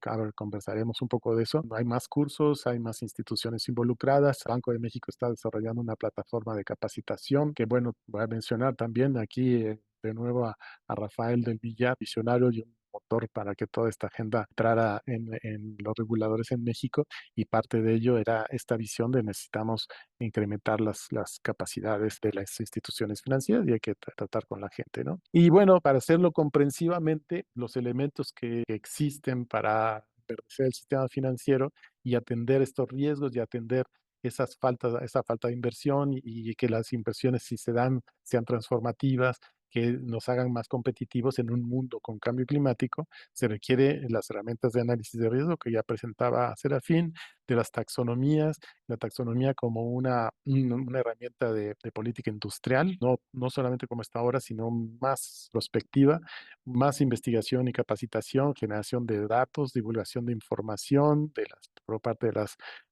Speaker 3: Ahora conversaremos un poco de eso. Hay más cursos, hay más instituciones involucradas. Banco de México está desarrollando una plataforma de capacitación que, bueno, voy a mencionar también aquí de nuevo a Rafael del Villar, visionario y un motor para que toda esta agenda entrara en los reguladores en México y parte de ello era esta visión de necesitamos incrementar las capacidades de las instituciones financieras y hay que tratar con la gente, ¿no? Y bueno, para hacerlo comprensivamente, los elementos que existen para verdecer el sistema financiero y atender estos riesgos y atender esa falta de inversión y que las inversiones, si se dan, sean transformativas, que nos hagan más competitivos en un mundo con cambio climático, se requiere las herramientas de análisis de riesgo que ya presentaba Serafín, de las taxonomías, la taxonomía como una herramienta de política industrial, no solamente como está ahora, sino más prospectiva, más investigación y capacitación, generación de datos, divulgación de información por parte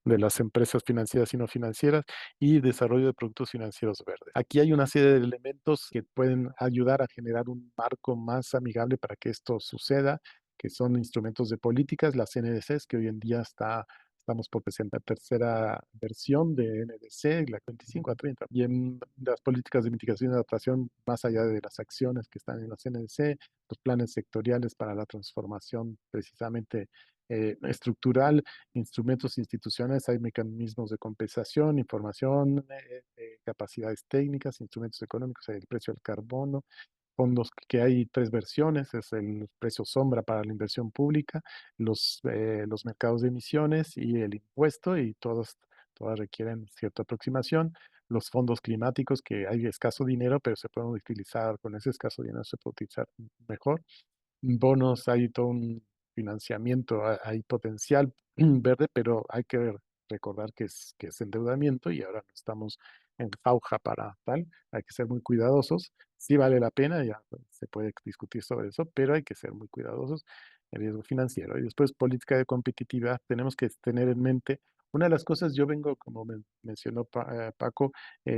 Speaker 3: de las empresas financieras y no financieras y desarrollo de productos financieros verdes. Aquí hay una serie de elementos que pueden ayudar a generar un marco más amigable para que esto suceda, que son instrumentos de políticas, las NDCs, que hoy en día estamos por presentar tercera versión de NDC, la 25 a 30. Y en las políticas de mitigación y adaptación, más allá de las acciones que están en las NDC, los planes sectoriales para la transformación precisamente estructural, instrumentos institucionales, hay mecanismos de compensación, información, capacidades técnicas, instrumentos económicos, hay el precio del carbono, fondos que hay tres versiones, es el precio sombra para la inversión pública, los mercados de emisiones y el impuesto, y todas requieren cierta aproximación. Los fondos climáticos, que hay escaso dinero, pero se pueden utilizar, con ese escaso dinero se puede utilizar mejor. Bonos, hay todo un financiamiento, hay potencial verde, pero hay que recordar que es endeudamiento y ahora no estamos en jauja para tal, hay que ser muy cuidadosos. Sí vale la pena, ya se puede discutir sobre eso, pero hay que ser muy cuidadosos el riesgo financiero. Y después, política de competitividad, tenemos que tener en mente, una de las cosas, yo vengo, como mencionó Paco,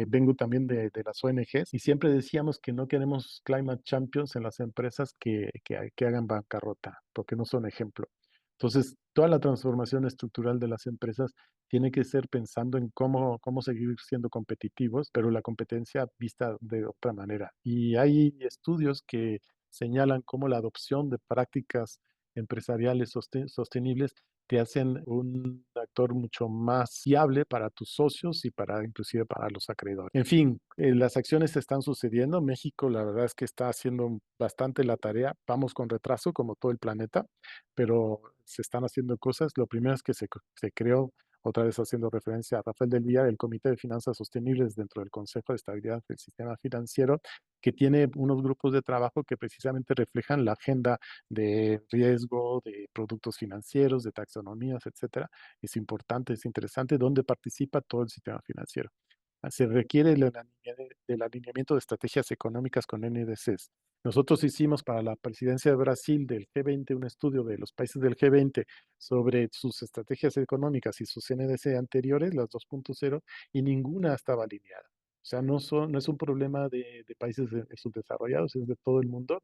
Speaker 3: vengo también de las ONGs y siempre decíamos que no queremos climate champions en las empresas que hagan bancarrota, porque no son ejemplo. Entonces, toda la transformación estructural de las empresas tiene que ser pensando en cómo seguir siendo competitivos, pero la competencia vista de otra manera. Y hay estudios que señalan cómo la adopción de prácticas empresariales sostenibles te hacen un actor mucho más fiable para tus socios y para inclusive para los acreedores. En fin, las acciones están sucediendo. México, la verdad es que está haciendo bastante la tarea. Vamos con retraso, como todo el planeta, pero se están haciendo cosas. Lo primero es que se creó otra vez haciendo referencia a Rafael del Villar, el Comité de Finanzas Sostenibles dentro del Consejo de Estabilidad del Sistema Financiero, que tiene unos grupos de trabajo que precisamente reflejan la agenda de riesgo, de productos financieros, de taxonomías, etcétera. Es importante, es interesante, donde participa todo el sistema financiero. Se requiere del alineamiento de estrategias económicas con NDCs. Nosotros hicimos para la presidencia de Brasil del G20 un estudio de los países del G20 sobre sus estrategias económicas y sus NDC anteriores, las 2.0, y ninguna estaba alineada. O sea, no es un problema de países subdesarrollados, es de todo el mundo.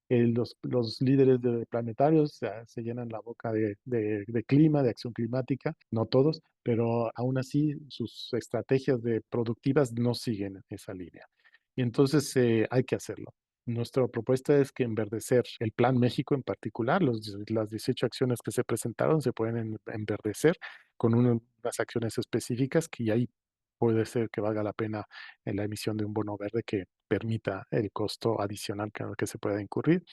Speaker 3: Los líderes planetarios se llenan la boca de clima, de acción climática, no todos, pero aún así sus estrategias productivas no siguen esa línea. Y entonces hay que hacerlo. Nuestra propuesta es que enverdecer el Plan México en particular, las 18 acciones que se presentaron se pueden enverdecer con unas acciones específicas que ahí puede ser que valga la pena en la emisión de un bono verde que permita el costo adicional que se pueda incurrir.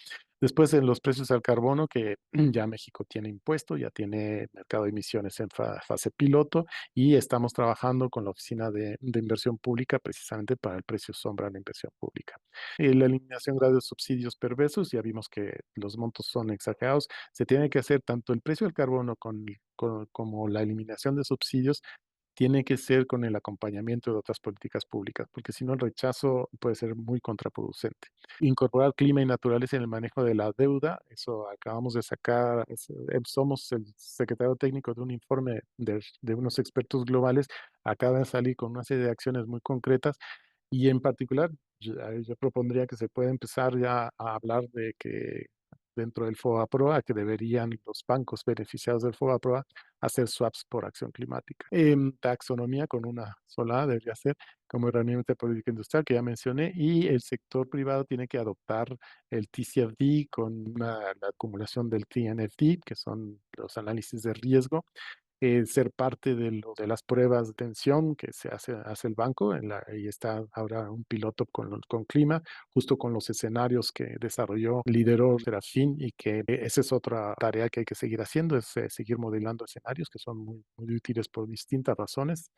Speaker 3: Después en los precios al carbono, que ya México tiene impuesto, ya tiene mercado de emisiones en fase piloto y estamos trabajando con la Oficina de Inversión Pública precisamente para el precio sombra de la inversión pública. La eliminación gradual de subsidios perversos, ya vimos que los montos son exagerados, se tiene que hacer tanto el precio del carbono como la eliminación de subsidios tiene que ser con el acompañamiento de otras políticas públicas, porque si no el rechazo puede ser muy contraproducente. Incorporar clima y naturaleza en el manejo de la deuda, eso acabamos de sacar, somos el secretario técnico de un informe de unos expertos globales, acaba de salir con una serie de acciones muy concretas y en particular yo propondría que se pueda empezar ya a hablar de que dentro del FOBAPROA, que deberían los bancos beneficiados del FOBAPROA hacer swaps por acción climática. Taxonomía con una sola A debería ser como herramienta de política industrial que ya mencioné y el sector privado tiene que adoptar el TCFD con la acumulación del TNFD, que son los análisis de riesgo, ser parte de las pruebas de tensión que hace el banco. Y está ahora un piloto con clima, justo con los escenarios que desarrolló, lideró Serafín y que esa es otra tarea que hay que seguir haciendo, es seguir modelando escenarios que son muy, muy útiles por distintas razones.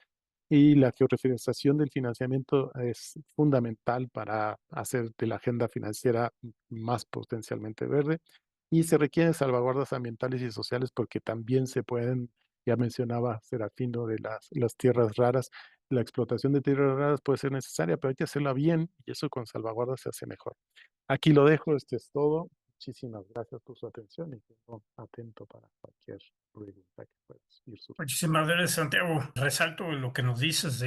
Speaker 3: Y la georreferenciación del financiamiento es fundamental para hacer de la agenda financiera más potencialmente verde. Y se requieren salvaguardas ambientales y sociales porque también se pueden, ya mencionaba Serafino, de las tierras raras. La explotación de tierras raras puede ser necesaria, pero hay que hacerla bien y eso con salvaguardas se hace mejor. Aquí lo dejo, esto es todo. Muchísimas gracias por su atención y quedo atento para cualquier pregunta que pueda ir surgiendo.
Speaker 1: Muchísimas gracias, Santiago. Resalto lo que nos dices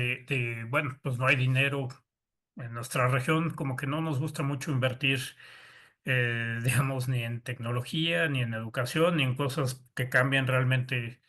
Speaker 1: bueno, pues no hay dinero en nuestra región, como que no nos gusta mucho invertir, digamos, ni en tecnología, ni en educación, ni en cosas que cambian realmente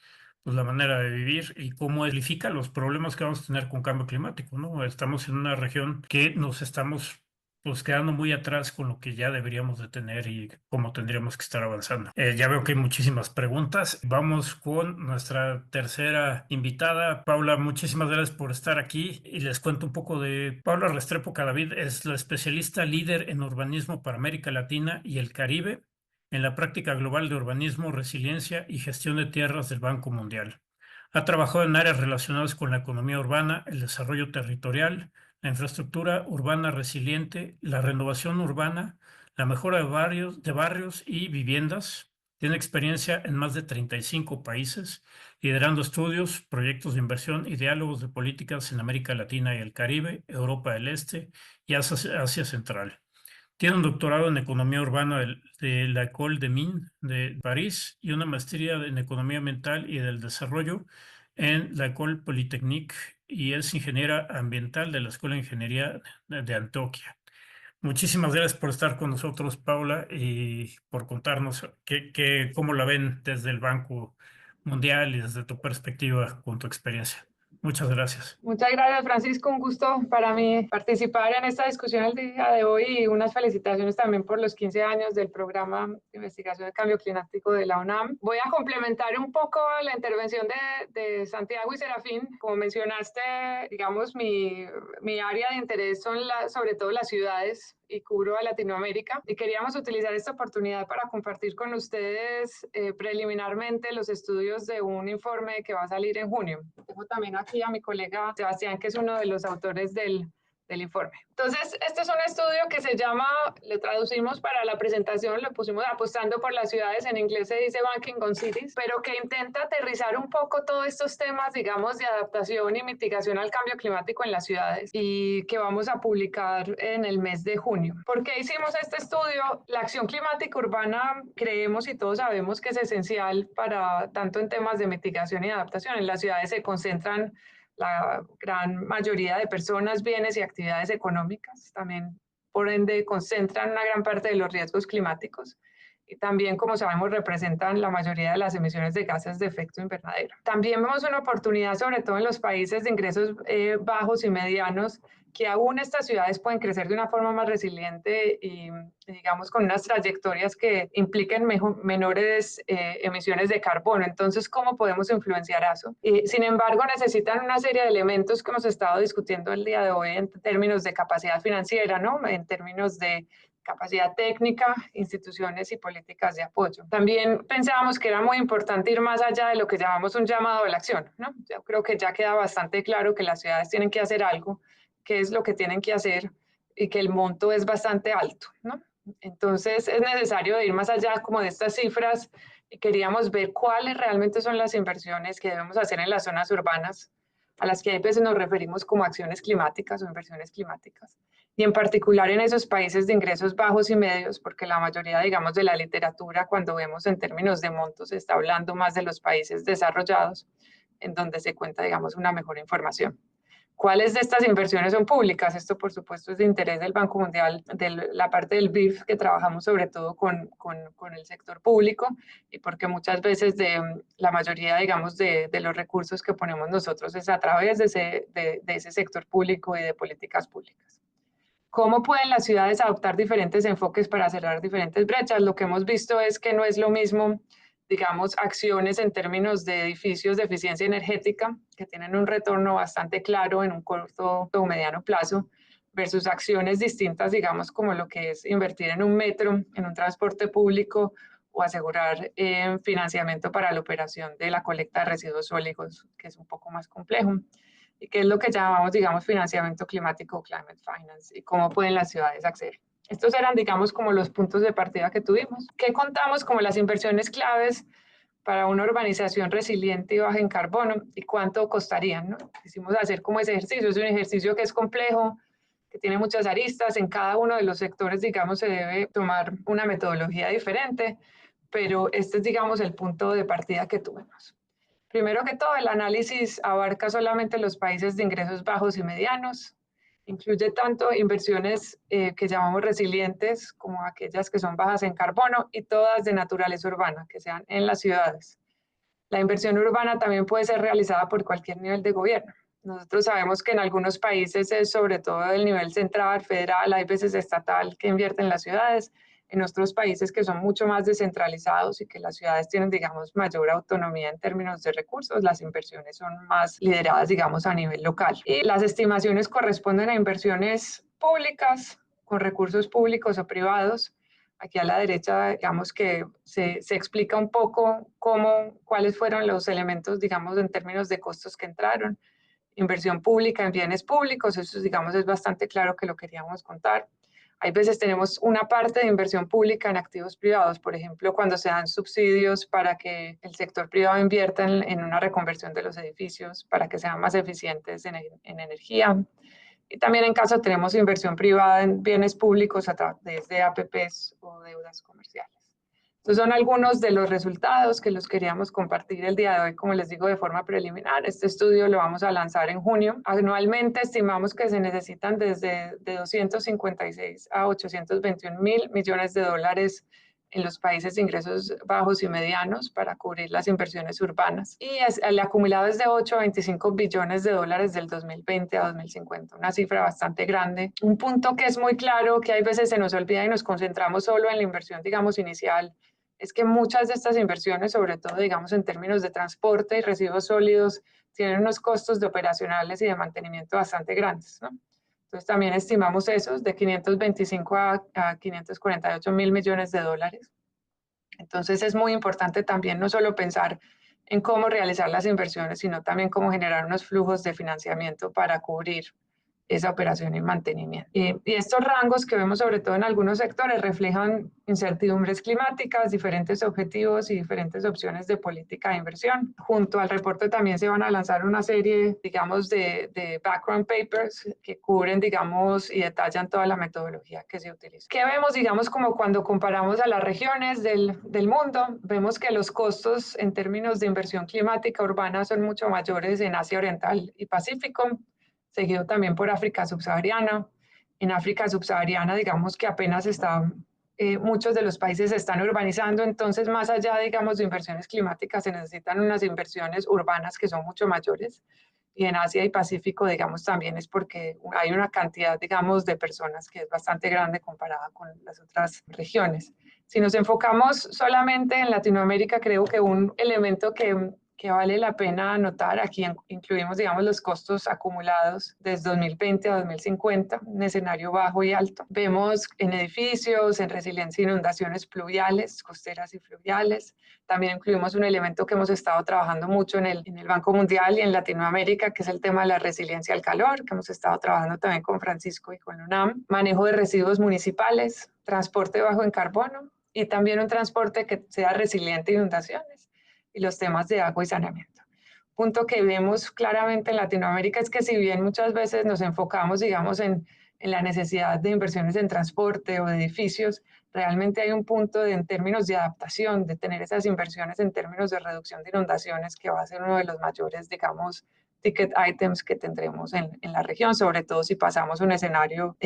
Speaker 1: pues, la manera de vivir y cómo edifica los problemas que vamos a tener con cambio climático, ¿no? Estamos en una región que nos estamos pues quedando muy atrás con lo que ya deberíamos de tener y cómo tendríamos que estar avanzando. Ya veo que hay muchísimas preguntas. Vamos con nuestra tercera invitada, Paula. Muchísimas gracias por estar aquí y les cuento un poco de Paula Restrepo Cadavid. Es la especialista líder en urbanismo para América Latina y el Caribe en la práctica global de urbanismo, resiliencia y gestión de tierras del Banco Mundial. Ha trabajado en áreas relacionadas con la economía urbana, el desarrollo territorial, la infraestructura urbana resiliente, la renovación urbana, la mejora de barrios y viviendas. Tiene experiencia en más de 35 países, liderando estudios, proyectos de inversión y diálogos de políticas en América Latina y el Caribe, Europa del Este y Asia Central. Tiene un doctorado en economía urbana de la École des Mines de París y una maestría en economía ambiental y del desarrollo en la École Polytechnique y es ingeniera ambiental de la Escuela de Ingeniería de Antioquia. Muchísimas gracias por estar con nosotros, Paula, y por contarnos cómo la ven desde el Banco Mundial y desde tu perspectiva con tu experiencia. Muchas gracias.
Speaker 4: Muchas gracias, Francisco. Un gusto para mí participar en esta discusión el día de hoy y unas felicitaciones también por los 15 años del programa de investigación de cambio climático de la UNAM. Voy a complementar un poco la intervención de Santiago y Serafín. Como mencionaste, digamos, mi área de interés son sobre todo las ciudades y cubro a Latinoamérica, y queríamos utilizar esta oportunidad para compartir con ustedes preliminarmente los estudios de un informe que va a salir en junio. Tengo también aquí a mi colega Sebastián, que es uno de los autores del informe. Entonces, este es un estudio que se llama, le traducimos para la presentación, lo pusimos apostando por las ciudades, en inglés se dice Banking on Cities, pero que intenta aterrizar un poco todos estos temas, digamos, de adaptación y mitigación al cambio climático en las ciudades, y que vamos a publicar en el mes de junio. ¿Por qué hicimos este estudio? La acción climática urbana, creemos y todos sabemos que es esencial para tanto en temas de mitigación y adaptación. En las ciudades se concentran la gran mayoría de personas, bienes y actividades económicas. También, por ende, concentran una gran parte de los riesgos climáticos y también, como sabemos, representan la mayoría de las emisiones de gases de efecto invernadero. También vemos una oportunidad, sobre todo en los países de ingresos bajos y medianos, que aún estas ciudades pueden crecer de una forma más resiliente y, digamos, con unas trayectorias que impliquen menores emisiones de carbono. Entonces, ¿cómo podemos influenciar eso? Sin embargo, necesitan una serie de elementos que hemos estado discutiendo el día de hoy en términos de capacidad financiera, ¿no? En términos de capacidad técnica, instituciones y políticas de apoyo. También pensábamos que era muy importante ir más allá de lo que llamamos un llamado a la acción, ¿no? Yo creo que ya queda bastante claro que las ciudades tienen que hacer algo, qué es lo que tienen que hacer y que el monto es bastante alto, ¿no? Entonces es necesario ir más allá como de estas cifras y queríamos ver cuáles realmente son las inversiones que debemos hacer en las zonas urbanas, a las que a veces nos referimos como acciones climáticas o inversiones climáticas, y en particular en esos países de ingresos bajos y medios, porque la mayoría, digamos, de la literatura, cuando vemos en términos de montos, está hablando más de los países desarrollados, en donde se cuenta, digamos, una mejor información. ¿Cuáles de estas inversiones son públicas? Esto, por supuesto, es de interés del Banco Mundial, de la parte del BIF, que trabajamos sobre todo con el sector público, y porque muchas veces la mayoría, digamos, de los recursos que ponemos nosotros es a través de ese sector público y de políticas públicas. ¿Cómo pueden las ciudades adoptar diferentes enfoques para cerrar diferentes brechas? Lo que hemos visto es que no es lo mismo, digamos, acciones en términos de edificios de eficiencia energética, que tienen un retorno bastante claro en un corto o mediano plazo, versus acciones distintas, digamos, como lo que es invertir en un metro, en un transporte público, o asegurar financiamiento para la operación de la colecta de residuos sólidos, que es un poco más complejo, y que es lo que llamamos, digamos, financiamiento climático, climate finance, y cómo pueden las ciudades acceder. Estos eran, digamos, como los puntos de partida que tuvimos. ¿Qué contamos como las inversiones claves para una urbanización resiliente y baja en carbono? ¿Y cuánto costarían, ¿no? Quisimos hacer como ese ejercicio. Es un ejercicio que es complejo, que tiene muchas aristas. En cada uno de los sectores, digamos, se debe tomar una metodología diferente, pero este es, digamos, el punto de partida que tuvimos. Primero que todo, el análisis abarca solamente los países de ingresos bajos y medianos. Incluye tanto inversiones que llamamos resilientes como aquellas que son bajas en carbono, y todas de naturaleza urbana, que sean en las ciudades. La inversión urbana también puede ser realizada por cualquier nivel de gobierno. Nosotros sabemos que en algunos países es sobre todo del nivel central, federal, hay veces estatal, que invierte en las ciudades. En otros países que son mucho más descentralizados y que las ciudades tienen, digamos, mayor autonomía en términos de recursos, las inversiones son más lideradas, digamos, a nivel local. Y las estimaciones corresponden a inversiones públicas, con recursos públicos o privados. Aquí a la derecha, digamos que se explica un poco cuáles fueron los elementos, digamos, en términos de costos que entraron. Inversión pública en bienes públicos, eso, digamos, es bastante claro que lo queríamos contar. Hay veces tenemos una parte de inversión pública en activos privados, por ejemplo, cuando se dan subsidios para que el sector privado invierta en una reconversión de los edificios, para que sean más eficientes en energía. Y también en caso tenemos inversión privada en bienes públicos a través de APPs o deudas comerciales. Estos son algunos de los resultados que los queríamos compartir el día de hoy, como les digo, de forma preliminar. Este estudio lo vamos a lanzar en junio. Anualmente estimamos que se necesitan desde de 256 a 821 mil millones de dólares en los países de ingresos bajos y medianos para cubrir las inversiones urbanas. Y el acumulado es de 8 a 25 billones de dólares del 2020 a 2050, una cifra bastante grande. Un punto que es muy claro, que hay veces se nos olvida y nos concentramos solo en la inversión, digamos, inicial, es que muchas de estas inversiones, sobre todo, digamos, en términos de transporte y residuos sólidos, tienen unos costos de operacionales y de mantenimiento bastante grandes, ¿no? Entonces también estimamos esos de 525 a 548 mil millones de dólares. Entonces es muy importante también no solo pensar en cómo realizar las inversiones, sino también cómo generar unos flujos de financiamiento para cubrir esa operación y mantenimiento. Y estos rangos que vemos sobre todo en algunos sectores reflejan incertidumbres climáticas, diferentes objetivos y diferentes opciones de política de inversión. Junto al reporte también se van a lanzar una serie, digamos, de background papers que cubren, digamos, y detallan toda la metodología que se utiliza. ¿Qué vemos, digamos, como cuando comparamos a las regiones del mundo? Vemos que los costos en términos de inversión climática urbana son mucho mayores en Asia Oriental y Pacífico, seguido también por África subsahariana. En África subsahariana, digamos que apenas muchos de los países se están urbanizando, entonces más allá, digamos, de inversiones climáticas, se necesitan unas inversiones urbanas que son mucho mayores. Y en Asia y Pacífico, digamos, también es porque hay una cantidad, digamos, de personas que es bastante grande comparada con las otras regiones. Si nos enfocamos solamente en Latinoamérica, creo que un elemento que vale la pena anotar, aquí incluimos, digamos, los costos acumulados desde 2020 a 2050, un escenario bajo y alto. Vemos en edificios, en resiliencia e inundaciones pluviales, costeras y fluviales. También incluimos un elemento que hemos estado trabajando mucho en el Banco Mundial y en Latinoamérica, que es el tema de la resiliencia al calor, que hemos estado trabajando también con Francisco y con UNAM. Manejo de residuos municipales, transporte bajo en carbono y también un transporte que sea resiliente a inundaciones y los temas de agua y saneamiento. Punto que vemos claramente en Latinoamérica es que si bien muchas veces nos enfocamos, digamos, en la necesidad de inversiones en transporte o de edificios, realmente hay un punto en términos de adaptación, de tener esas inversiones en términos de reducción de inundaciones, que va a ser uno de los mayores, digamos, ticket items que tendremos en la región, sobre todo si pasamos un escenario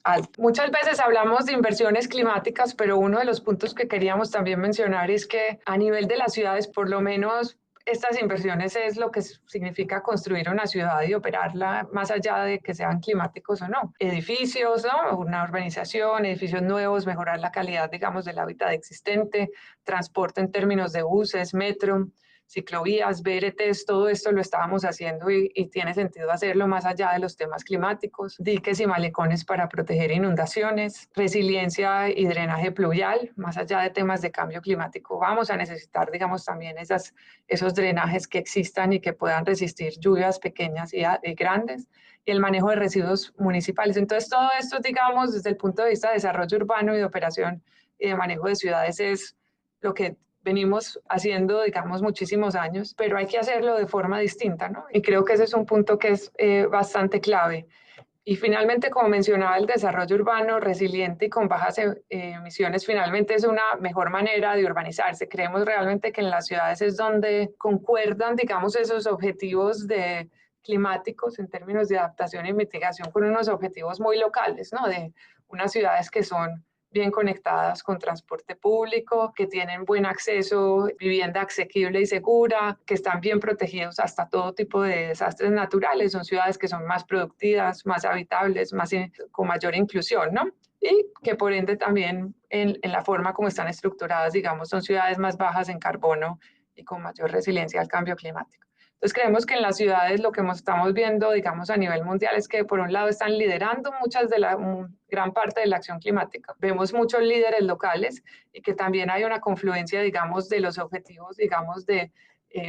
Speaker 4: alto. Muchas veces hablamos de inversiones climáticas, pero uno de los puntos que queríamos también mencionar es que a nivel de las ciudades, por lo menos estas inversiones es lo que significa construir una ciudad y operarla más allá de que sean climáticos o no. Edificios, ¿no? Una urbanización, edificios nuevos, mejorar la calidad, digamos, del hábitat existente, transporte en términos de buses, metro, ciclovías, BRTs, todo esto lo estábamos haciendo y tiene sentido hacerlo más allá de los temas climáticos, diques y malecones para proteger inundaciones, resiliencia y drenaje pluvial, más allá de temas de cambio climático. Vamos a necesitar, digamos, también esos drenajes que existan y que puedan resistir lluvias pequeñas y grandes, y el manejo de residuos municipales. Entonces, todo esto, digamos, desde el punto de vista de desarrollo urbano y de operación y de manejo de ciudades es lo que venimos haciendo, digamos, muchísimos años, pero hay que hacerlo de forma distinta, ¿no? Y creo que ese es un punto que es bastante clave. Y finalmente, como mencionaba, el desarrollo urbano resiliente y con bajas emisiones finalmente es una mejor manera de urbanizarse. Creemos realmente que en las ciudades es donde concuerdan, digamos, esos objetivos climáticos en términos de adaptación y mitigación con unos objetivos muy locales, ¿no? De unas ciudades que son bien conectadas con transporte público, que tienen buen acceso, vivienda asequible y segura, que están bien protegidos hasta todo tipo de desastres naturales. Son ciudades que son más productivas, más habitables, con mayor inclusión, ¿no? Y que por ende también en la forma como están estructuradas, digamos, son ciudades más bajas en carbono y con mayor resiliencia al cambio climático. Entonces creemos que en las ciudades lo que estamos viendo, digamos, a nivel mundial es que por un lado están liderando gran parte de la acción climática. Vemos muchos líderes locales y que también hay una confluencia, digamos, de los objetivos, digamos,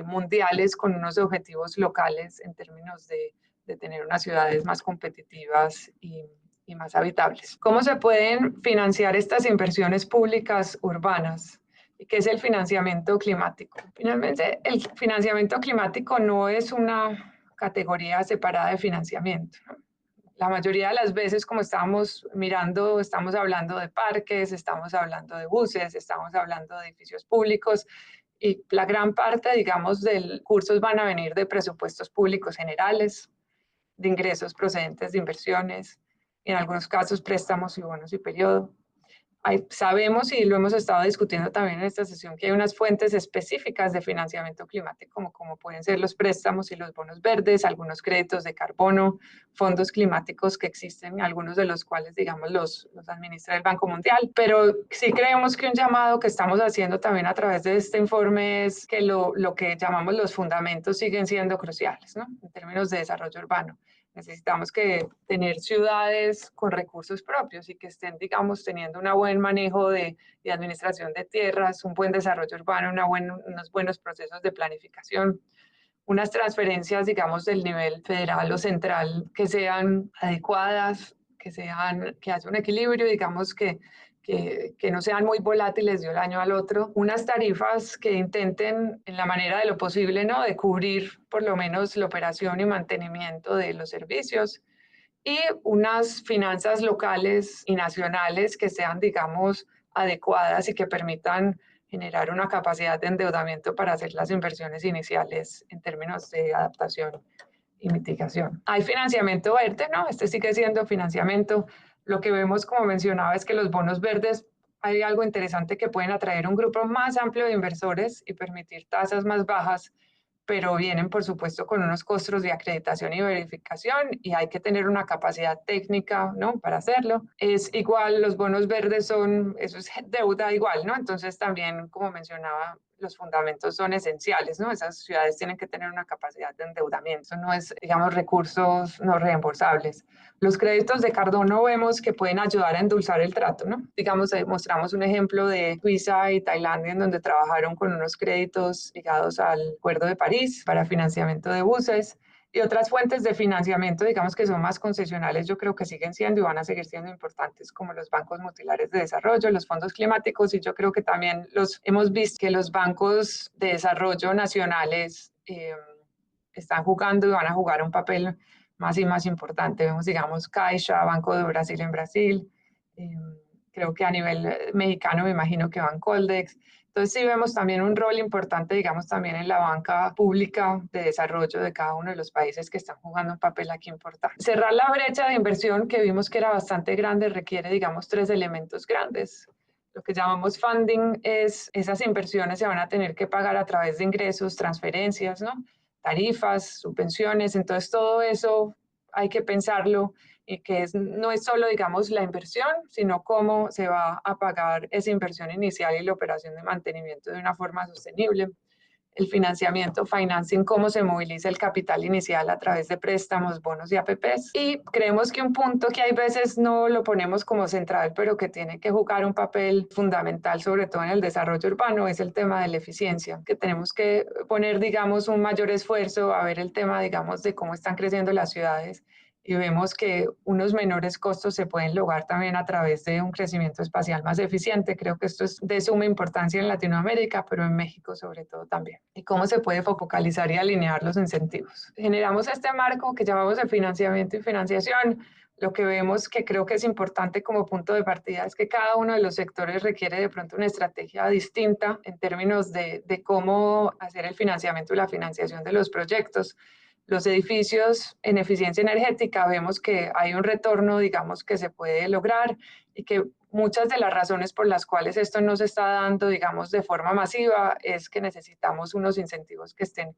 Speaker 4: mundiales con unos objetivos locales en términos de tener unas ciudades más competitivas y más habitables. ¿Cómo se pueden financiar estas inversiones públicas urbanas? ¿Qué es el financiamiento climático? Finalmente, el financiamiento climático no es una categoría separada de financiamiento, ¿no? La mayoría de las veces, como estamos mirando, estamos hablando de parques, estamos hablando de buses, estamos hablando de edificios públicos, y la gran parte, digamos, de recursos van a venir de presupuestos públicos generales, de ingresos procedentes de inversiones, en algunos casos préstamos y bonos y periodo. Sabemos, y lo hemos estado discutiendo también en esta sesión, que hay unas fuentes específicas de financiamiento climático, como pueden ser los préstamos y los bonos verdes, algunos créditos de carbono, fondos climáticos que existen, algunos de los cuales, digamos, los administra el Banco Mundial. Pero sí creemos que un llamado que estamos haciendo también a través de este informe es que lo que llamamos los fundamentos siguen siendo cruciales, ¿no? En términos de desarrollo urbano. Necesitamos tener ciudades con recursos propios y que estén, digamos, teniendo un buen manejo de administración de tierras, un buen desarrollo urbano, unos buenos procesos de planificación, unas transferencias, digamos, del nivel federal o central que sean adecuadas, que haya un equilibrio, digamos, que no sean muy volátiles de un año al otro, unas tarifas que intenten, en la manera de lo posible, ¿no?, de cubrir por lo menos la operación y mantenimiento de los servicios, y unas finanzas locales y nacionales que sean, digamos, adecuadas y que permitan generar una capacidad de endeudamiento para hacer las inversiones iniciales en términos de adaptación y mitigación. Hay financiamiento verde, ¿no? Este sigue siendo financiamiento. Lo que vemos, como mencionaba, es que los bonos verdes, hay algo interesante, que pueden atraer un grupo más amplio de inversores y permitir tasas más bajas, pero vienen, por supuesto, con unos costos de acreditación y verificación, y hay que tener una capacidad técnica, ¿no?, para hacerlo. Es igual, los bonos verdes eso es deuda igual, ¿no? Entonces también, como mencionaba, los fundamentos son esenciales, ¿no? Esas ciudades tienen que tener una capacidad de endeudamiento. Eso no es, digamos, recursos no reembolsables. Los créditos de carbono vemos que pueden ayudar a endulzar el trato, ¿no? Digamos, mostramos un ejemplo de Suiza y Tailandia, en donde trabajaron con unos créditos ligados al Acuerdo de París para financiamiento de buses, y otras fuentes de financiamiento, digamos, que son más concesionales. Yo creo que siguen siendo y van a seguir siendo importantes, como los bancos multilaterales de desarrollo, los fondos climáticos, y yo creo que también hemos visto que los bancos de desarrollo nacionales están jugando y van a jugar un papel más y más importante. Vemos, digamos, Caixa, Banco de Brasil en Brasil, creo que a nivel mexicano me imagino que Bancoldex. Entonces sí vemos también un rol importante, digamos, también en la banca pública de desarrollo de cada uno de los países, que están jugando un papel aquí importante. Cerrar la brecha de inversión, que vimos que era bastante grande, requiere, digamos, 3 elementos grandes. Lo que llamamos funding es, esas inversiones se van a tener que pagar a través de ingresos, transferencias, ¿no?, tarifas, subvenciones. Entonces todo eso hay que pensarlo, y que no es solo, digamos, la inversión, sino cómo se va a pagar esa inversión inicial y la operación de mantenimiento de una forma sostenible. El financiamiento, financing, cómo se moviliza el capital inicial a través de préstamos, bonos y APPs. Y creemos que un punto que hay veces no lo ponemos como central, pero que tiene que jugar un papel fundamental, sobre todo en el desarrollo urbano, es el tema de la eficiencia, que tenemos que poner, digamos, un mayor esfuerzo a ver el tema, digamos, de cómo están creciendo las ciudades, y vemos que unos menores costos se pueden lograr también a través de un crecimiento espacial más eficiente. Creo que esto es de suma importancia en Latinoamérica, pero en México sobre todo también. Y cómo se puede focalizar y alinear los incentivos. Generamos este marco que llamamos de financiamiento y financiación. Lo que vemos, que creo que es importante como punto de partida, es que cada uno de los sectores requiere de pronto una estrategia distinta en términos de cómo hacer el financiamiento y la financiación de los proyectos. Los edificios en eficiencia energética, vemos que hay un retorno, digamos, que se puede lograr, y que muchas de las razones por las cuales esto no se está dando, digamos, de forma masiva, es que necesitamos unos incentivos que estén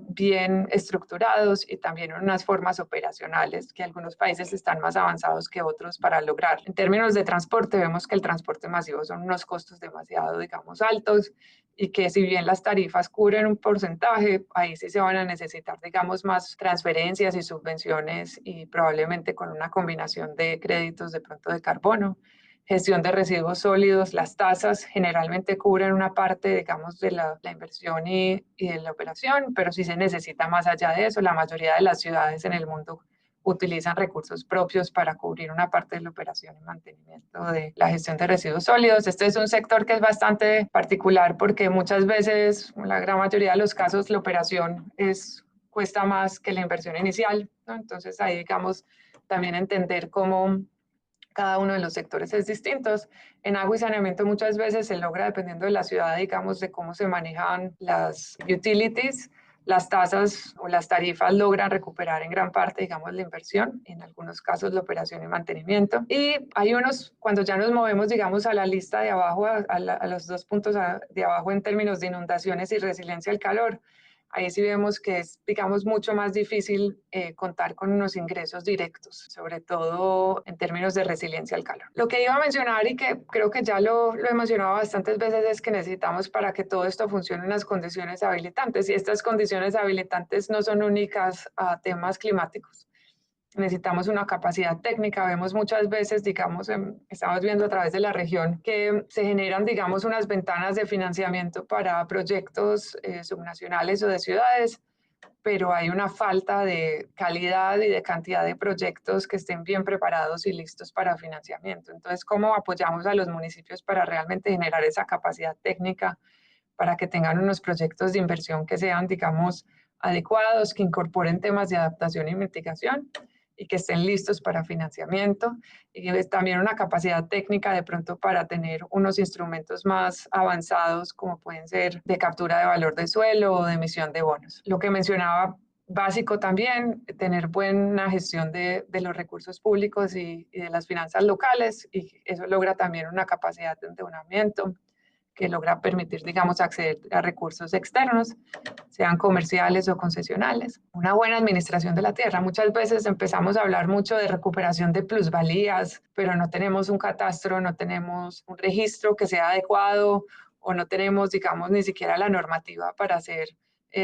Speaker 4: bien estructurados, y también unas formas operacionales, que algunos países están más avanzados que otros para lograr. En términos de transporte, vemos que el transporte masivo son unos costos demasiado, digamos, altos, y que si bien las tarifas cubren un porcentaje, ahí sí se van a necesitar, digamos, más transferencias y subvenciones, y probablemente con una combinación de créditos de pronto de carbono. Gestión de residuos sólidos, las tasas generalmente cubren una parte, digamos, de la inversión y de la operación, pero sí se necesita más allá de eso. La mayoría de las ciudades en el mundo utilizan recursos propios para cubrir una parte de la operación y mantenimiento de la gestión de residuos sólidos. Este es un sector que es bastante particular, porque muchas veces, en la gran mayoría de los casos, la operación cuesta más que la inversión inicial, ¿no? Entonces ahí, digamos, también entender cómo cada uno de los sectores es distinto. En agua y saneamiento muchas veces se logra, dependiendo de la ciudad, digamos, de cómo se manejan las utilities, las tasas o las tarifas logran recuperar en gran parte, digamos, la inversión, en algunos casos la operación y mantenimiento. Y hay unos, cuando ya nos movemos, digamos, a la lista de abajo, a los 2 puntos de abajo en términos de inundaciones y resiliencia al calor, ahí sí vemos que es, digamos, mucho más difícil contar con unos ingresos directos, sobre todo en términos de resiliencia al calor. Lo que iba a mencionar y que creo que ya lo he mencionado bastantes veces es que necesitamos para que todo esto funcione unas condiciones habilitantes, y estas condiciones habilitantes no son únicas a temas climáticos. Necesitamos una capacidad técnica. Vemos muchas veces, digamos, estamos viendo a través de la región que se generan, digamos, unas ventanas de financiamiento para proyectos subnacionales o de ciudades, pero hay una falta de calidad y de cantidad de proyectos que estén bien preparados y listos para financiamiento. Entonces, ¿cómo apoyamos a los municipios para realmente generar esa capacidad técnica para que tengan unos proyectos de inversión que sean, digamos, adecuados, que incorporen temas de adaptación y mitigación y que estén listos para financiamiento? Y es también una capacidad técnica de pronto para tener unos instrumentos más avanzados, como pueden ser de captura de valor de suelo o de emisión de bonos. Lo que mencionaba, básico también, tener buena gestión de los recursos públicos y de las finanzas locales, y eso logra también una capacidad de endeudamiento que logra permitir, digamos, acceder a recursos externos, sean comerciales o concesionales. Una buena administración de la tierra. Muchas veces empezamos a hablar mucho de recuperación de plusvalías, pero no tenemos un catastro, no tenemos un registro que sea adecuado, o no tenemos, digamos, ni siquiera la normativa para hacer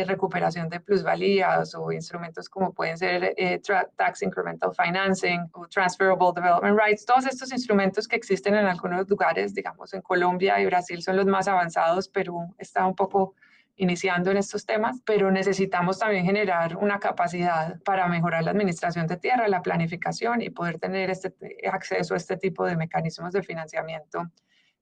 Speaker 4: recuperación de plusvalías o instrumentos como pueden ser Tax Incremental Financing o Transferable Development Rights. Todos estos instrumentos que existen en algunos lugares, digamos en Colombia y Brasil son los más avanzados, Perú está un poco iniciando en estos temas, pero necesitamos también generar una capacidad para mejorar la administración de tierra, la planificación y poder tener acceso a este tipo de mecanismos de financiamiento,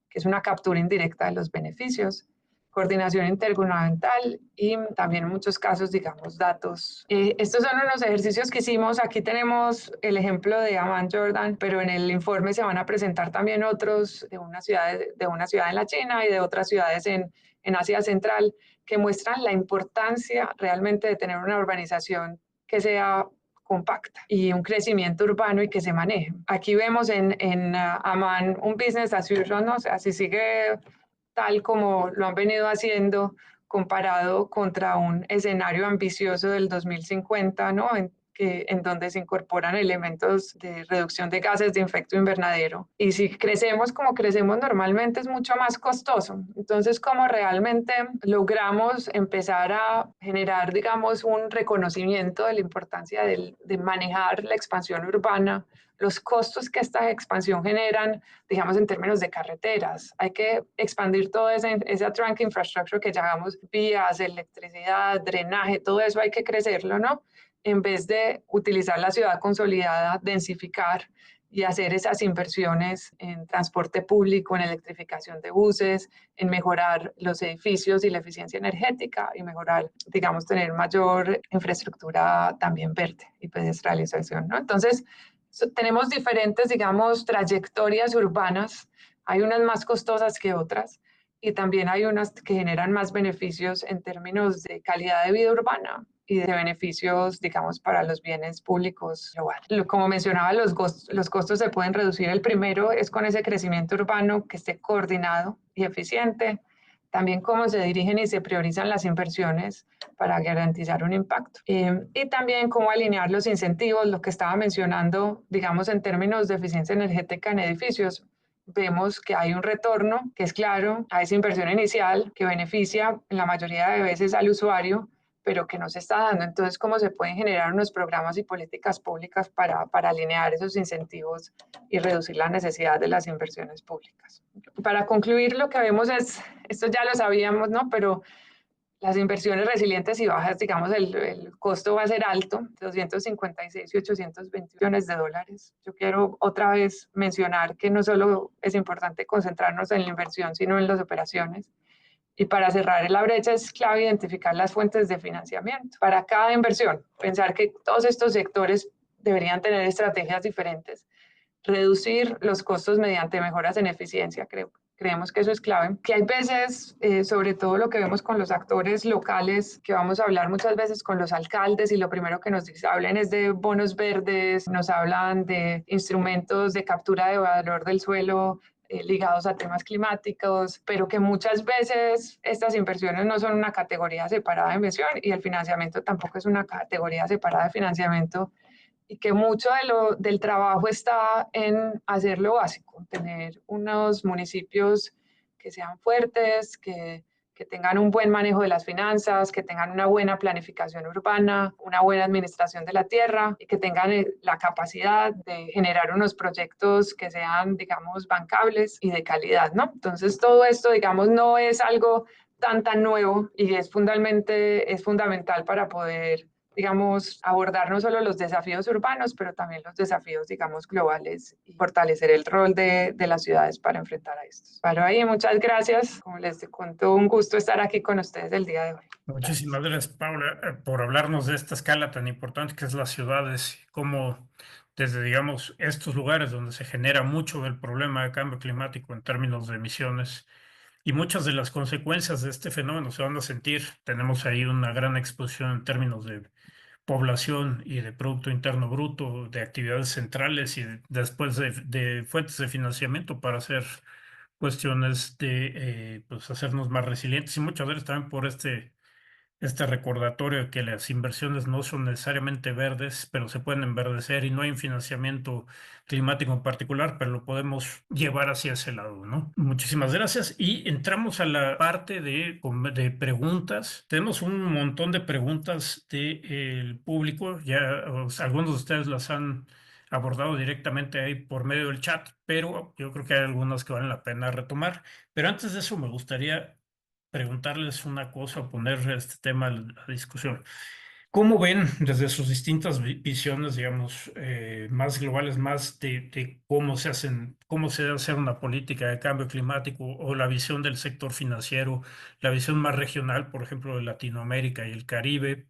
Speaker 4: que es una captura indirecta de los beneficios, coordinación intergubernamental y también en muchos casos, digamos, datos. Estos son unos ejercicios que hicimos. Aquí tenemos el ejemplo de Amman, Jordan, pero en el informe se van a presentar también otros de una ciudad en la China y de otras ciudades en Asia Central, que muestran la importancia realmente de tener una urbanización que sea compacta y un crecimiento urbano y que se maneje. Aquí vemos en Amman un business as usual, ¿no? O sea, si sigue tal como lo han venido haciendo, comparado contra un escenario ambicioso del 2050, ¿no? En donde se incorporan elementos de reducción de gases de efecto invernadero. Y si crecemos como crecemos normalmente, es mucho más costoso. Entonces, ¿cómo realmente logramos empezar a generar, digamos, un reconocimiento de la importancia de manejar la expansión urbana, los costos que esta expansión generan, digamos, en términos de carreteras? Hay que expandir toda esa trunk infrastructure que llamamos vías, electricidad, drenaje, todo eso hay que crecerlo, ¿no? En vez de utilizar la ciudad consolidada, densificar y hacer esas inversiones en transporte público, en electrificación de buses, en mejorar los edificios y la eficiencia energética y mejorar, digamos, tener mayor infraestructura también verde y pedestrialización, ¿no? Entonces, tenemos diferentes, digamos, trayectorias urbanas. Hay unas más costosas que otras y también hay unas que generan más beneficios en términos de calidad de vida urbana y de beneficios, digamos, para los bienes públicos globales. Como mencionaba, los costos se pueden reducir. El primero es con ese crecimiento urbano que esté coordinado y eficiente. También cómo se dirigen y se priorizan las inversiones para garantizar un impacto. Y también cómo alinear los incentivos, lo que estaba mencionando, digamos, en términos de eficiencia energética en edificios. Vemos que hay un retorno que es claro a esa inversión inicial que beneficia en la mayoría de veces al usuario, pero que no se está dando. Entonces, ¿cómo se pueden generar unos programas y políticas públicas para alinear esos incentivos y reducir la necesidad de las inversiones públicas? Para concluir, lo que vemos es, esto ya lo sabíamos, ¿no? Pero las inversiones resilientes y bajas, digamos, el costo va a ser alto, 256 y 820 millones de dólares. Yo quiero otra vez mencionar que no solo es importante concentrarnos en la inversión, sino en las operaciones. Y para cerrar la brecha es clave identificar las fuentes de financiamiento para cada inversión. Pensar que todos estos sectores deberían tener estrategias diferentes. Reducir los costos mediante mejoras en eficiencia, creo creemos que eso es clave, que hay veces, sobre todo lo que vemos con los actores locales, que vamos a hablar muchas veces con los alcaldes y lo primero que nos hablan es de bonos verdes, nos hablan de instrumentos de captura de valor del suelo ligados a temas climáticos, pero que muchas veces estas inversiones no son una categoría separada de inversión y el financiamiento tampoco es una categoría separada de financiamiento, y que mucho del trabajo está en hacer lo básico, tener unos municipios que sean fuertes, que tengan un buen manejo de las finanzas, que tengan una buena planificación urbana, una buena administración de la tierra y que tengan la capacidad de generar unos proyectos que sean, digamos, bancables y de calidad, ¿no? Entonces, todo esto, digamos, no es algo tan nuevo y es fundamental para poder, digamos, abordar no solo los desafíos urbanos, pero también los desafíos, digamos, globales y fortalecer el rol de las ciudades para enfrentar a estos. Para ahí, muchas gracias. Como les cuento, un gusto estar aquí con ustedes el día de hoy.
Speaker 1: Muchísimas gracias, Paula, por hablarnos de esta escala tan importante que es las ciudades, y cómo desde, digamos, estos lugares donde se genera mucho del problema de cambio climático en términos de emisiones y muchas de las consecuencias de este fenómeno se van a sentir. Tenemos ahí una gran exposición en términos de población y de Producto Interno Bruto, de actividades centrales y después de fuentes de financiamiento para hacer cuestiones de pues hacernos más resilientes y muchas veces también por este recordatorio de que las inversiones no son necesariamente verdes, pero se pueden enverdecer y no hay un financiamiento climático en particular, pero lo podemos llevar hacia ese lado, ¿no? Muchísimas gracias y entramos a la parte de preguntas. Tenemos un montón de preguntas del público, ya algunos de ustedes las han abordado directamente ahí por medio del chat, pero yo creo que hay algunas que valen la pena retomar. Pero antes de eso me gustaría preguntarles una cosa o poner este tema a la discusión. ¿Cómo ven desde sus distintas visiones, digamos, más globales, más de cómo se debe hacer una política de cambio climático o la visión del sector financiero, la visión más regional, por ejemplo, de Latinoamérica y el Caribe,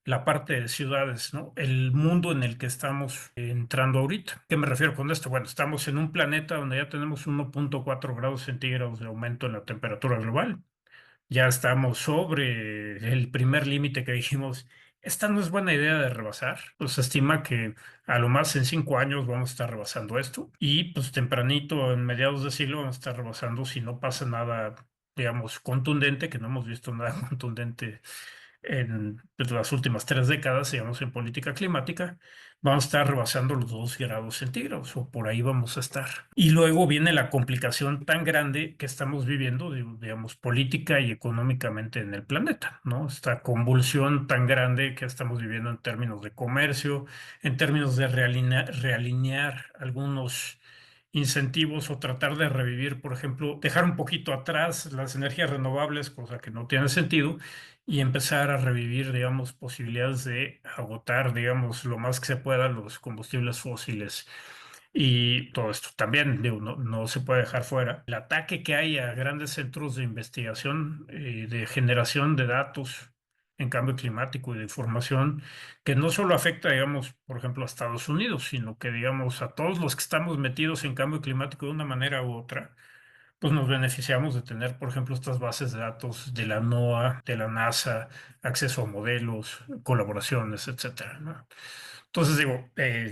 Speaker 1: la parte de ciudades, ¿no? El mundo en el que estamos entrando ahorita? ¿Qué me refiero con esto? Bueno, estamos en un planeta donde ya tenemos 1.4 grados centígrados de aumento en la temperatura global. Ya estamos sobre el primer límite que dijimos, esta no es buena idea de rebasar. Pues se estima que a lo más en 5 años vamos a estar rebasando esto y pues tempranito, en mediados de siglo, vamos a estar rebasando si no pasa nada, digamos, contundente, que no hemos visto nada contundente en pues, las últimas 3 décadas, digamos, en política climática, vamos a estar rebasando los 2 grados centígrados o por ahí vamos a estar. Y luego viene la complicación tan grande que estamos viviendo, digamos, política y económicamente en el planeta, ¿no? Esta convulsión tan grande que estamos viviendo en términos de comercio, en términos de realinear algunos incentivos o tratar de revivir, por ejemplo, dejar un poquito atrás las energías renovables, cosa que no tiene sentido, y empezar a revivir, digamos, posibilidades de agotar, digamos, lo más que se pueda los combustibles fósiles. Y todo esto también, digo, no se puede dejar fuera. El ataque que hay a grandes centros de investigación, de generación de datos en cambio climático y de información, que no solo afecta, digamos, por ejemplo, a Estados Unidos, sino que, digamos, a todos los que estamos metidos en cambio climático de una manera u otra, pues nos beneficiamos de tener, por ejemplo, estas bases de datos de la NOAA, de la NASA, acceso a modelos, colaboraciones, etcétera, ¿no? Entonces digo,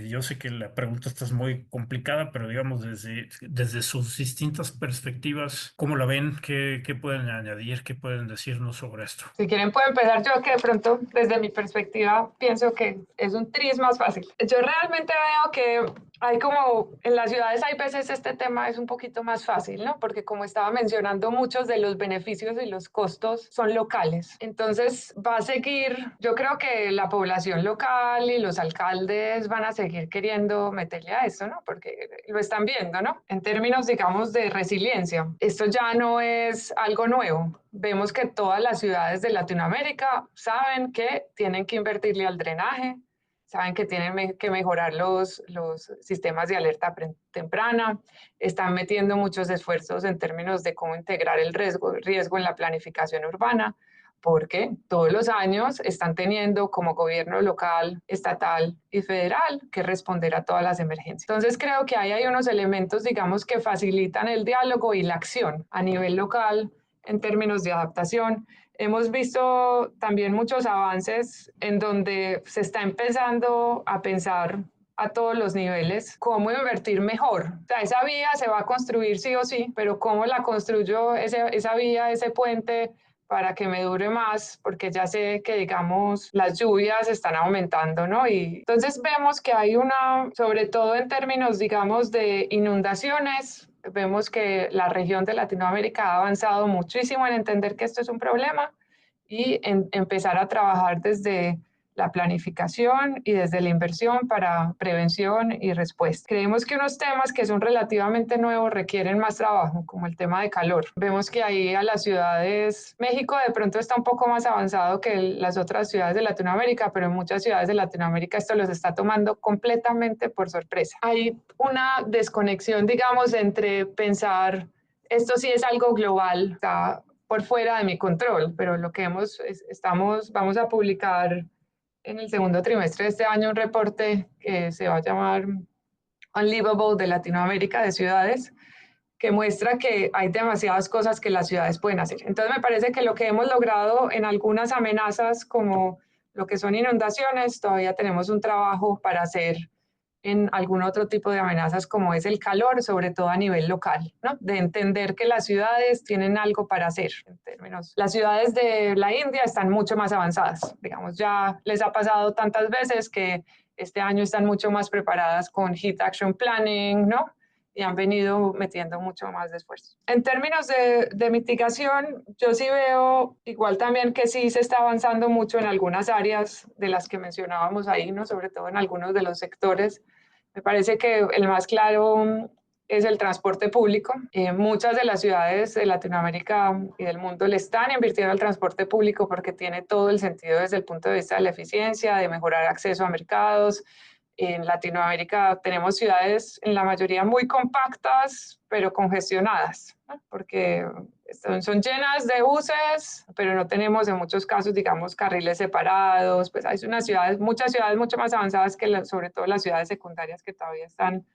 Speaker 1: yo sé que la pregunta esta es muy complicada, pero digamos desde sus distintas perspectivas, ¿cómo la ven? ¿Qué pueden añadir? ¿Qué pueden decirnos sobre esto?
Speaker 4: Si quieren puedo empezar yo, que de pronto desde mi perspectiva pienso que es un tris más fácil. Yo realmente veo que hay como en las ciudades hay veces este tema es un poquito más fácil, ¿no? Porque como estaba mencionando, muchos de los beneficios y los costos son locales. Entonces va a seguir, yo creo que la población local y los alcaldes van a seguir queriendo meterle a esto, ¿no? Porque lo están viendo, ¿no? En términos, digamos, de resiliencia. Esto ya no es algo nuevo. Vemos que todas las ciudades de Latinoamérica saben que tienen que invertirle al drenaje, saben que tienen que mejorar los sistemas de alerta temprana, están metiendo muchos esfuerzos en términos de cómo integrar el riesgo en la planificación urbana, porque todos los años están teniendo como gobierno local, estatal y federal que responder a todas las emergencias. Entonces creo que ahí hay unos elementos, digamos, que facilitan el diálogo y la acción a nivel local en términos de adaptación. Hemos visto también muchos avances en donde se está empezando a pensar a todos los niveles cómo invertir mejor. O sea, esa vía se va a construir sí o sí, pero cómo la construyo esa vía, ese puente, para que me dure más, porque ya sé que, digamos, las lluvias están aumentando, ¿no? Y entonces vemos que hay sobre todo en términos, digamos, de inundaciones, vemos que la región de Latinoamérica ha avanzado muchísimo en entender que esto es un problema y en empezar a trabajar desde la planificación y desde la inversión para prevención y respuesta. Creemos que unos temas que son relativamente nuevos requieren más trabajo, como el tema de calor. Vemos que ahí a las ciudades, México de pronto está un poco más avanzado que las otras ciudades de Latinoamérica, pero en muchas ciudades de Latinoamérica esto los está tomando completamente por sorpresa. Hay una desconexión, digamos, entre pensar esto sí es algo global, está por fuera de mi control, pero lo que vamos a publicar en el segundo trimestre de este año un reporte que se va a llamar Unlivable de Latinoamérica, de ciudades, que muestra que hay demasiadas cosas que las ciudades pueden hacer. Entonces me parece que lo que hemos logrado en algunas amenazas como lo que son inundaciones, todavía tenemos un trabajo para hacer en algún otro tipo de amenazas como es el calor, sobre todo a nivel local, ¿no? De entender que las ciudades tienen algo para hacer. En términos, las ciudades de la India están mucho más avanzadas, digamos, ya les ha pasado tantas veces que este año están mucho más preparadas con Heat Action Planning, ¿no? Y han venido metiendo mucho más de esfuerzo. En términos de mitigación, yo sí veo igual también que sí se está avanzando mucho en algunas áreas de las que mencionábamos ahí, ¿no? Sobre todo en algunos de los sectores. Me parece que el más claro es el transporte público. Muchas de las ciudades de Latinoamérica y del mundo le están invirtiendo al transporte público porque tiene todo el sentido desde el punto de vista de la eficiencia, de mejorar acceso a mercados. En Latinoamérica tenemos ciudades en la mayoría muy compactas, pero congestionadas, ¿no? Porque son llenas de buses, pero no tenemos en muchos casos, digamos, carriles separados. Pues hay muchas ciudades mucho más avanzadas que sobre todo las ciudades secundarias que todavía están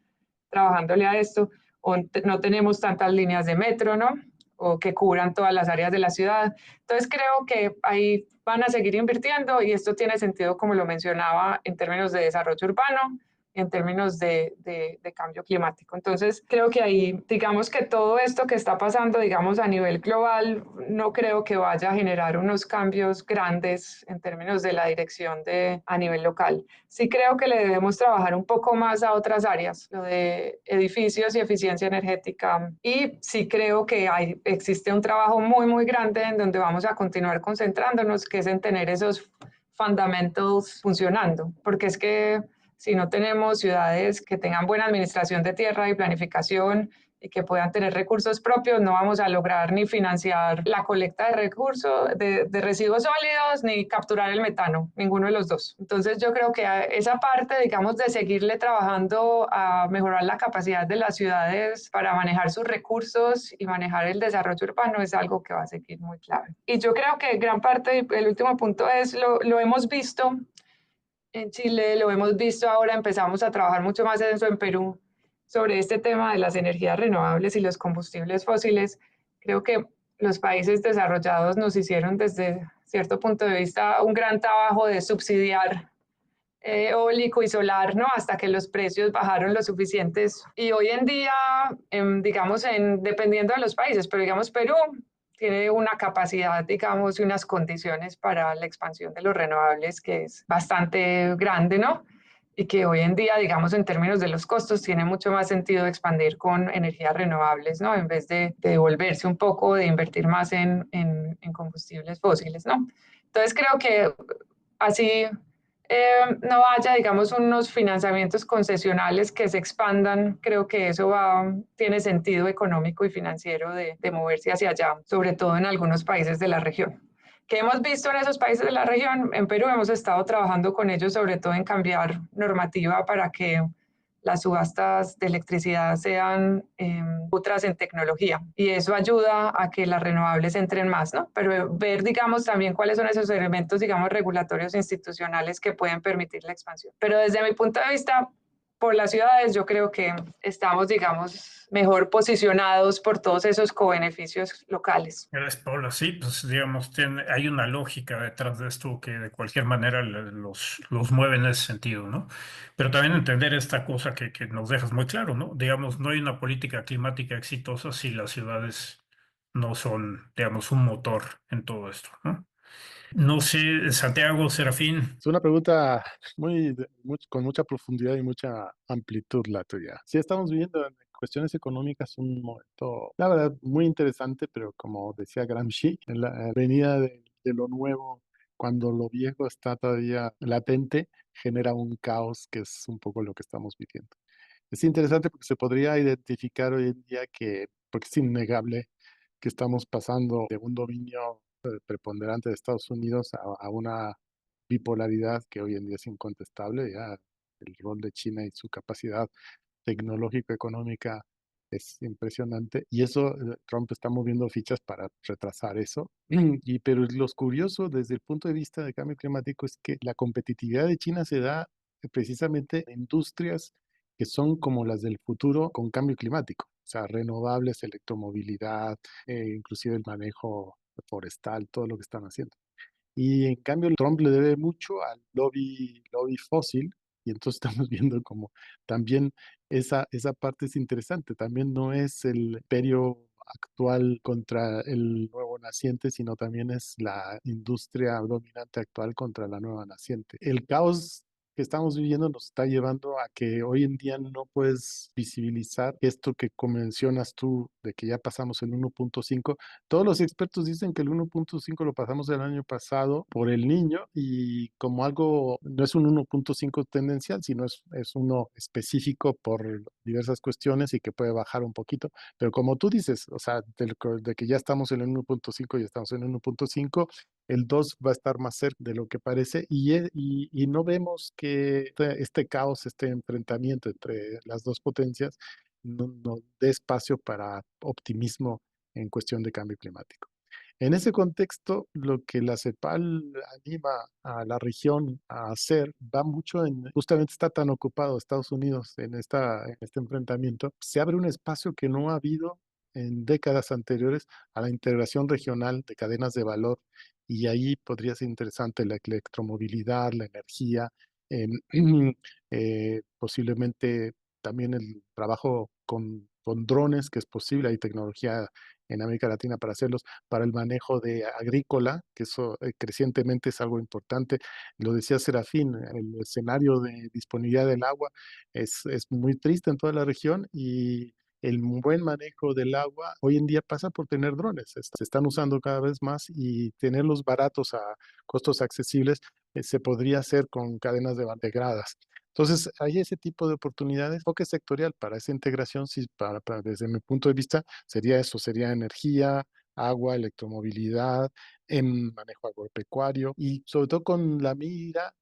Speaker 4: trabajándole a esto, o no tenemos tantas líneas de metro, ¿no? O que cubran todas las áreas de la ciudad. Entonces creo que ahí van a seguir invirtiendo y esto tiene sentido, como lo mencionaba, en términos de desarrollo urbano, en términos de cambio climático. Entonces, creo que ahí, digamos que todo esto que está pasando, digamos, a nivel global, no creo que vaya a generar unos cambios grandes en términos de la dirección a nivel local. Sí creo que le debemos trabajar un poco más a otras áreas, lo de edificios y eficiencia energética. Y sí creo que existe un trabajo muy, muy grande en donde vamos a continuar concentrándonos, que es en tener esos fundamentals funcionando, porque es que si no tenemos ciudades que tengan buena administración de tierra y planificación y que puedan tener recursos propios, no vamos a lograr ni financiar la colecta de recursos, de residuos sólidos, ni capturar el metano, ninguno de los dos. Entonces yo creo que esa parte, digamos, de seguirle trabajando a mejorar la capacidad de las ciudades para manejar sus recursos y manejar el desarrollo urbano es algo que va a seguir muy clave. Y yo creo que gran parte, el último punto es, lo hemos visto en Chile, lo hemos visto ahora, empezamos a trabajar mucho más en eso en Perú, sobre este tema de las energías renovables y los combustibles fósiles. Creo que los países desarrollados nos hicieron desde cierto punto de vista un gran trabajo de subsidiar eólico y solar, ¿no? Hasta que los precios bajaron lo suficientes. Y hoy en día, digamos, dependiendo de los países, pero digamos Perú tiene una capacidad, digamos, y unas condiciones para la expansión de los renovables que es bastante grande, ¿no? Y que hoy en día, digamos, en términos de los costos, tiene mucho más sentido expandir con energías renovables, ¿no? En vez de devolverse un poco, de invertir más en combustibles fósiles, ¿no? Entonces creo que así no haya, digamos, unos financiamientos concesionales que se expandan, creo que eso tiene sentido económico y financiero de moverse hacia allá, sobre todo en algunos países de la región. ¿Qué hemos visto en esos países de la región? En Perú hemos estado trabajando con ellos, sobre todo en cambiar normativa para que las subastas de electricidad sean otras en tecnología y eso ayuda a que las renovables entren más, ¿no? Pero ver, digamos, también cuáles son esos elementos, digamos, regulatorios institucionales que pueden permitir la expansión. Pero desde mi punto de vista, por las ciudades, yo creo que estamos, digamos, mejor posicionados por todos esos cobeneficios locales.
Speaker 1: Gracias, Paula. Sí, pues digamos, hay una lógica detrás de esto que de cualquier manera los mueve en ese sentido, ¿no? Pero también entender esta cosa que nos dejas muy claro, ¿no? Digamos, no hay una política climática exitosa si las ciudades no son, digamos, un motor en todo esto, ¿no? No sé, Santiago, Serafín.
Speaker 3: Es una pregunta con mucha profundidad y mucha amplitud la tuya. Sí, estamos viviendo en cuestiones económicas un momento, la verdad, muy interesante, pero como decía Gramsci, en la venida de lo nuevo, cuando lo viejo está todavía latente, genera un caos que es un poco lo que estamos viviendo. Es interesante porque se podría identificar hoy en día porque es innegable que estamos pasando de un dominio preponderante de Estados Unidos a una bipolaridad que hoy en día es incontestable. Ya el rol de China y su capacidad tecnológico-económica es impresionante y eso Trump está moviendo fichas para retrasar eso. Pero lo curioso desde el punto de vista del cambio climático es que la competitividad de China se da precisamente en industrias que son como las del futuro con cambio climático, o sea, renovables, electromovilidad, inclusive el manejo forestal, todo lo que están haciendo. Y en cambio Trump le debe mucho al lobby fósil y entonces estamos viendo como también esa parte es interesante, también no es el imperio actual contra el nuevo naciente, sino también es la industria dominante actual contra la nueva naciente. El caos que estamos viviendo nos está llevando a que hoy en día no puedes visibilizar esto que mencionas tú, de que ya pasamos el 1.5. Todos los expertos dicen que el 1.5 lo pasamos el año pasado por el niño y como algo, no es un 1.5 tendencial, sino es uno específico por diversas cuestiones y que puede bajar un poquito. Pero como tú dices, o sea, de que ya estamos en el 1.5 y estamos en el 1.5, el 2 va a estar más cerca de lo que parece y no vemos que este caos, este enfrentamiento entre las dos potencias no dé espacio para optimismo en cuestión de cambio climático. En ese contexto, lo que la CEPAL anima a la región a hacer va mucho en, justamente está tan ocupado Estados Unidos en este enfrentamiento, se abre un espacio que no ha habido en décadas anteriores a la integración regional de cadenas de valor y ahí podría ser interesante la electromovilidad, la energía, posiblemente también el trabajo con drones, que es posible, hay tecnología en América Latina para hacerlos, para el manejo de agrícola, que eso crecientemente es algo importante. Lo decía Serafín, el escenario de disponibilidad del agua es muy triste en toda la región y el buen manejo del agua hoy en día pasa por tener drones. Se están usando cada vez más y tenerlos baratos a costos accesibles se podría hacer con cadenas de integradas. Entonces, hay ese tipo de oportunidades, enfoque sectorial para esa integración, sí, desde mi punto de vista, sería eso, sería energía, agua, electromovilidad, en manejo agropecuario y sobre todo con la mira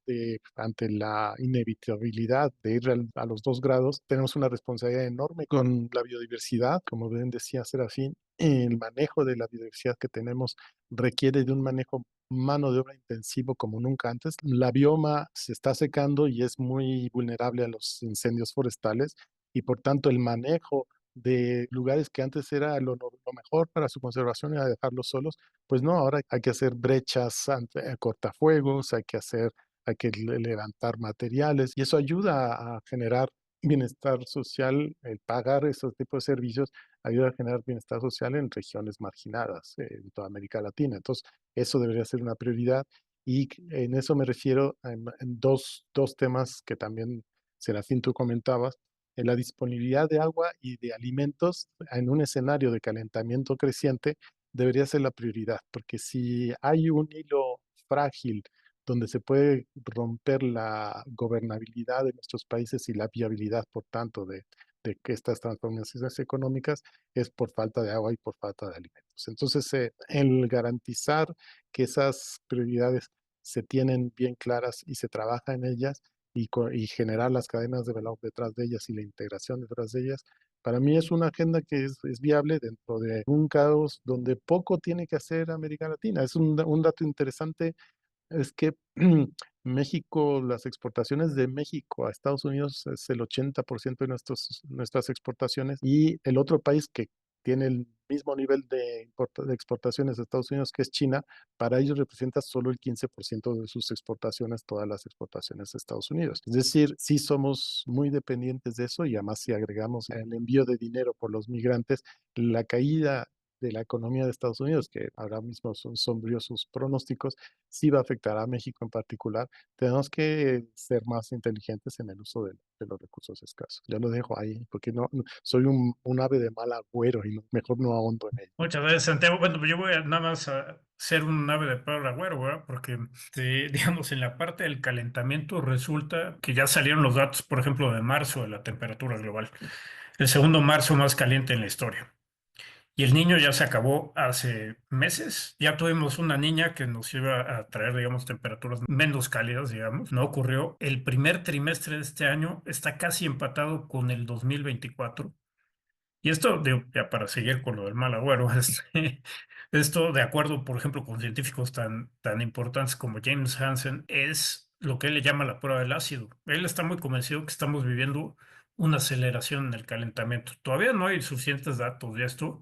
Speaker 3: ante la inevitabilidad de ir a los 2 grados, tenemos una responsabilidad enorme con la biodiversidad, como bien decía Serafín, el manejo de la biodiversidad que tenemos requiere de un manejo mano de obra intensivo como nunca antes. La bioma se está secando y es muy vulnerable a los incendios forestales y por tanto el manejo de lugares que antes era lo mejor para su conservación era dejarlos solos, pues no, ahora hay que hacer brechas cortafuegos, hay que levantar materiales y eso ayuda a generar bienestar social, el pagar esos tipos de servicios ayuda a generar bienestar social en regiones marginadas en toda América Latina. Entonces, eso debería ser una prioridad y en eso me refiero en dos temas que también, Serafín, tú comentabas, en la disponibilidad de agua y de alimentos en un escenario de calentamiento creciente debería ser la prioridad, porque si hay un hilo frágil donde se puede romper la gobernabilidad de nuestros países y la viabilidad, por tanto, de que estas transformaciones económicas es por falta de agua y por falta de alimentos. Entonces, el garantizar que esas prioridades se tienen bien claras y se trabaja en ellas y generar las cadenas de valor detrás de ellas y la integración detrás de ellas, para mí es una agenda que es viable dentro de un caos donde poco tiene que hacer América Latina. Es un dato interesante, es que México, las exportaciones de México a Estados Unidos es el 80% de nuestras exportaciones, y el otro país que tiene el mismo nivel de exportaciones de Estados Unidos, que es China, para ellos representa solo el 15% de sus exportaciones, todas las exportaciones de Estados Unidos. Es decir, sí somos muy dependientes de eso, y además si agregamos el envío de dinero por los migrantes, la caída de la economía de Estados Unidos, que ahora mismo son sombríos sus pronósticos, sí va a afectar a México en particular. Tenemos que ser más inteligentes en el uso de los recursos escasos. Ya lo dejo ahí, porque soy un ave de mal agüero y mejor no ahondo en ello.
Speaker 1: Muchas veces, Santiago. Bueno, pues yo voy a nada más a ser un ave de Pearl Agüero, ¿verdad? Porque, digamos, en la parte del calentamiento resulta que ya salieron los datos, por ejemplo, de marzo de la temperatura global. El segundo marzo más caliente en la historia. Y el niño ya se acabó hace meses. Ya tuvimos una niña que nos iba a traer, digamos, temperaturas menos cálidas, digamos. No ocurrió. El primer trimestre de este año está casi empatado con el 2024. Y esto, digo, ya para seguir con lo del mal agüero, esto, de acuerdo, por ejemplo, con científicos tan importantes como James Hansen, es lo que él le llama la prueba del ácido. Él está muy convencido que estamos viviendo una aceleración en el calentamiento. Todavía no hay suficientes datos de esto,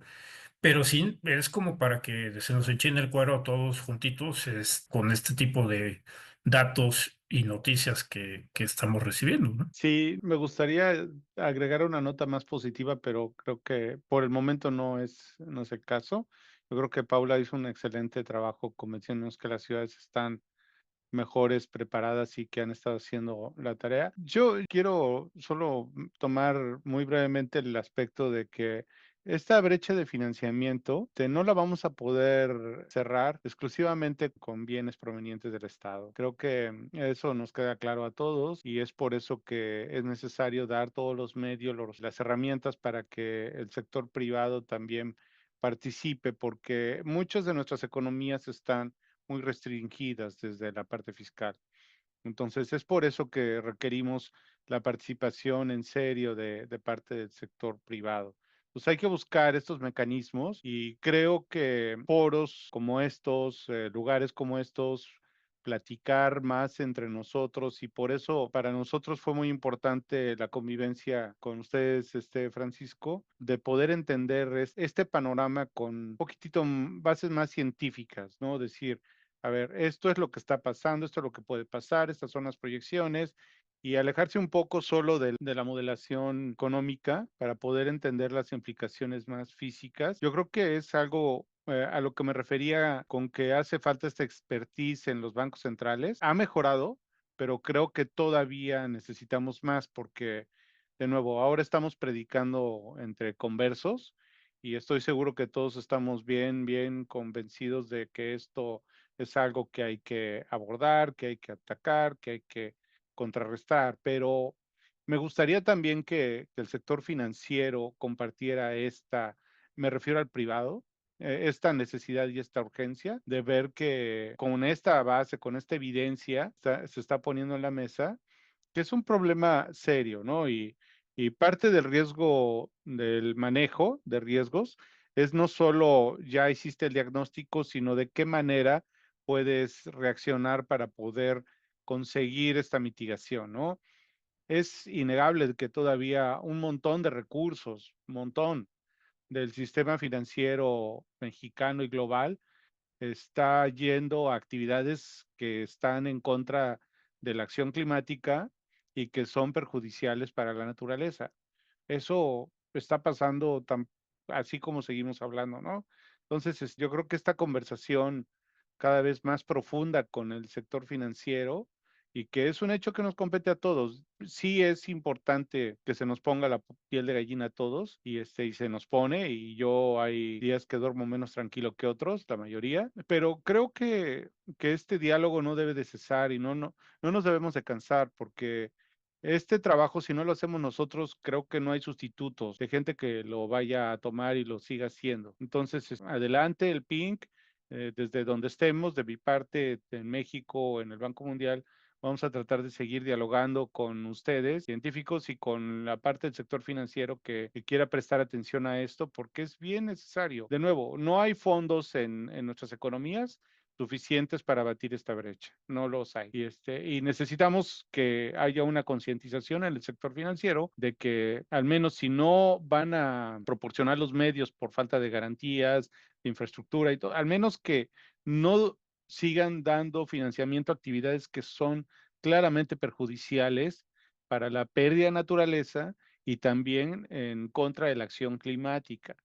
Speaker 1: pero sí es como para que se nos enchine el cuero a todos juntitos, con este tipo de datos y noticias que estamos recibiendo, ¿no?
Speaker 2: Sí, me gustaría agregar una nota más positiva, pero creo que por el momento no es el caso. Yo creo que Paula hizo un excelente trabajo convenciéndonos que las ciudades están mejores preparadas y que han estado haciendo la tarea. Yo quiero solo tomar muy brevemente el aspecto de que esta brecha de financiamiento no la vamos a poder cerrar exclusivamente con bienes provenientes del Estado. Creo que eso nos queda claro a todos, y es por eso que es necesario dar todos los medios, las herramientas para que el sector privado también participe, porque muchas de nuestras economías están muy restringidas desde la parte fiscal. Entonces, es por eso que requerimos la participación en serio de parte del sector privado. Pues hay que buscar estos mecanismos, y creo que foros como estos, lugares como estos, platicar más entre nosotros, y por eso para nosotros fue muy importante la convivencia con ustedes, Francisco, de poder entender este panorama con un poquitito bases más científicas, ¿no? Decir, a ver, esto es lo que está pasando, esto es lo que puede pasar, estas son las proyecciones, y alejarse un poco solo de la modelación económica para poder entender las implicaciones más físicas. Yo creo que es algo a lo que me refería con que hace falta esta expertise en los bancos centrales. Ha mejorado, pero creo que todavía necesitamos más porque, de nuevo, ahora estamos predicando entre conversos, y estoy seguro que todos estamos bien, bien convencidos de que esto es algo que hay que abordar, que hay que atacar, que hay que contrarrestar, pero me gustaría también que el sector financiero compartiera me refiero al privado, esta necesidad y esta urgencia de ver que con esta base, con esta evidencia, se está poniendo en la mesa, que es un problema serio, ¿no? Y parte del riesgo, del manejo de riesgos, es no solo ya hiciste el diagnóstico, sino de qué manera puedes reaccionar para poder conseguir esta mitigación, ¿no? Es innegable que todavía un montón de recursos, un montón del sistema financiero mexicano y global está yendo a actividades que están en contra de la acción climática y que son perjudiciales para la naturaleza. Eso está pasando así como seguimos hablando, ¿no? Entonces, yo creo que esta conversación cada vez más profunda con el sector financiero, y que es un hecho que nos compete a todos. Sí es importante que se nos ponga la piel de gallina a todos, y se nos pone, y yo hay días que duermo menos tranquilo que otros, la mayoría, pero creo que este diálogo no debe de cesar, y no nos debemos de cansar, porque este trabajo, si no lo hacemos nosotros, creo que no hay sustitutos de gente que lo vaya a tomar y lo siga haciendo. Entonces, adelante el PINC, desde donde estemos, de mi parte, en México, en el Banco Mundial, Vamos a tratar de seguir dialogando con ustedes, científicos, y con la parte del sector financiero que quiera prestar atención a esto, porque es bien necesario. De nuevo, no hay fondos en nuestras economías suficientes para batir esta brecha. No los hay. Y necesitamos que haya una concientización en el sector financiero de que al menos si no van a proporcionar los medios por falta de garantías, de infraestructura y todo, al menos que no sigan dando financiamiento a actividades que son claramente perjudiciales para la pérdida de naturaleza y también en contra de la acción climática.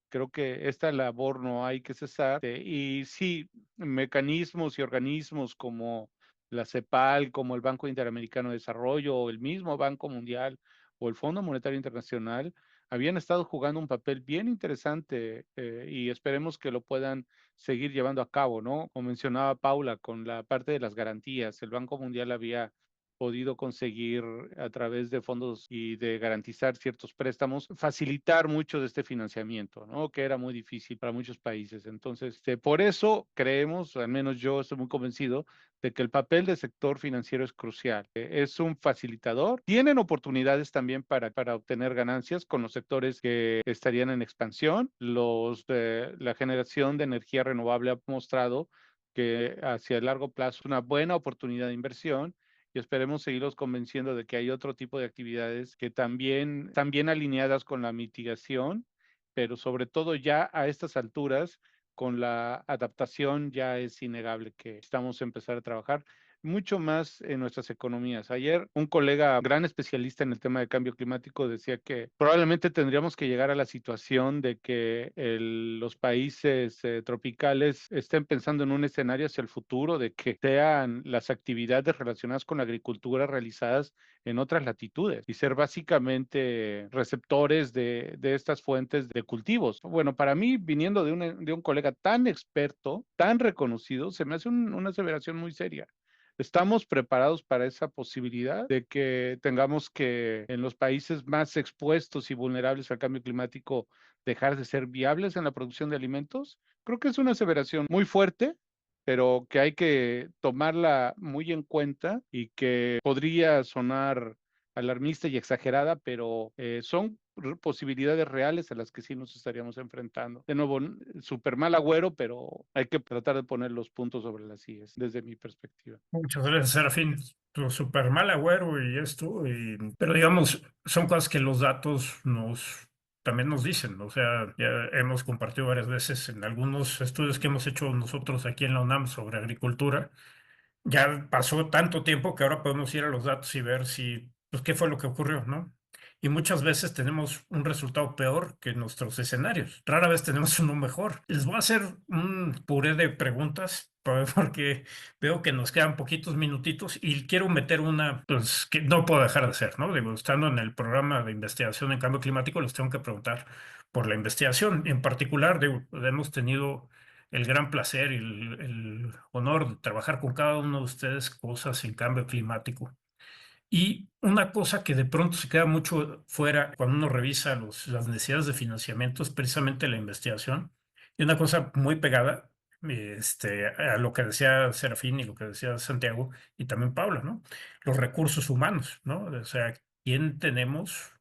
Speaker 2: Creo que esta labor no hay que cesar. Y sí, mecanismos y organismos como la CEPAL, como el Banco Interamericano de Desarrollo, o el mismo Banco Mundial, o el Fondo Monetario Internacional, habían estado jugando un papel bien interesante, y esperemos que lo puedan seguir llevando a cabo, ¿no? Como mencionaba Paula, con la parte de las garantías, el Banco Mundial había podido conseguir a través de fondos y de garantizar ciertos préstamos, facilitar mucho de este financiamiento, ¿no? Que era muy difícil para muchos países. Entonces, por eso creemos, al menos yo estoy muy convencido, de que el papel del sector financiero es crucial. Es un facilitador. Tienen oportunidades también para obtener ganancias con los sectores que estarían en expansión. La generación de energía renovable ha mostrado que hacia el largo plazo es una buena oportunidad de inversión, y esperemos seguirlos convenciendo de que hay otro tipo de actividades que también están bien alineadas con la mitigación, pero sobre todo ya a estas alturas, con la adaptación, ya es innegable que estamos a empezar a trabajar mucho más en nuestras economías. Ayer un colega, gran especialista en el tema de cambio climático, decía que probablemente tendríamos que llegar a la situación de que los países tropicales estén pensando en un escenario hacia el futuro, de que sean las actividades relacionadas con la agricultura realizadas en otras latitudes y ser básicamente receptores de estas fuentes de cultivos. Bueno, para mí, viniendo de un colega tan experto, tan reconocido, se me hace una aseveración muy seria. ¿Estamos preparados para esa posibilidad de que tengamos que, en los países más expuestos y vulnerables al cambio climático, dejar de ser viables en la producción de alimentos? Creo que es una aseveración muy fuerte, pero que hay que tomarla muy en cuenta, y que podría sonar alarmista y exagerada, pero son posibilidades reales a las que sí nos estaríamos enfrentando. De nuevo, súper mal agüero, pero hay que tratar de poner los puntos sobre las IES desde mi perspectiva.
Speaker 1: Muchas gracias, Serafín. Tu super mal agüero y esto, pero digamos, son cosas que los datos también nos dicen. O sea, ya hemos compartido varias veces en algunos estudios que hemos hecho nosotros aquí en la UNAM sobre agricultura. Ya pasó tanto tiempo que ahora podemos ir a los datos y ver pues, qué fue lo que ocurrió, ¿no? Y muchas veces tenemos un resultado peor que nuestros escenarios. Rara vez tenemos uno mejor. Les voy a hacer un puré de preguntas porque veo que nos quedan poquitos minutitos y quiero meter una, pues, que no puedo dejar de hacer, ¿no? Digo, estando en el programa de investigación en cambio climático, les tengo que preguntar por la investigación. En particular, digo, hemos tenido el gran placer y el honor de trabajar con cada uno de ustedes cosas en cambio climático. Y una cosa que de pronto se queda mucho fuera cuando uno revisa las necesidades de financiamiento es precisamente la investigación. Y una cosa muy pegada a lo que decía Serafín y lo que decía Santiago y también Paula, ¿no? Los recursos humanos, ¿no? O sea, ¿quién tenemos?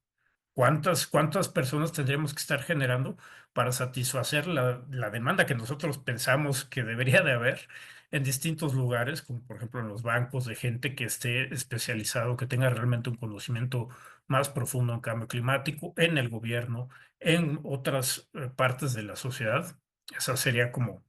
Speaker 1: ¿Cuántas personas tendríamos que estar generando para satisfacer la demanda que nosotros pensamos que debería de haber en distintos lugares, como por ejemplo en los bancos, de gente que esté especializado, que tenga realmente un conocimiento más profundo en cambio climático, en el gobierno, en otras partes de la sociedad? Esa sería como,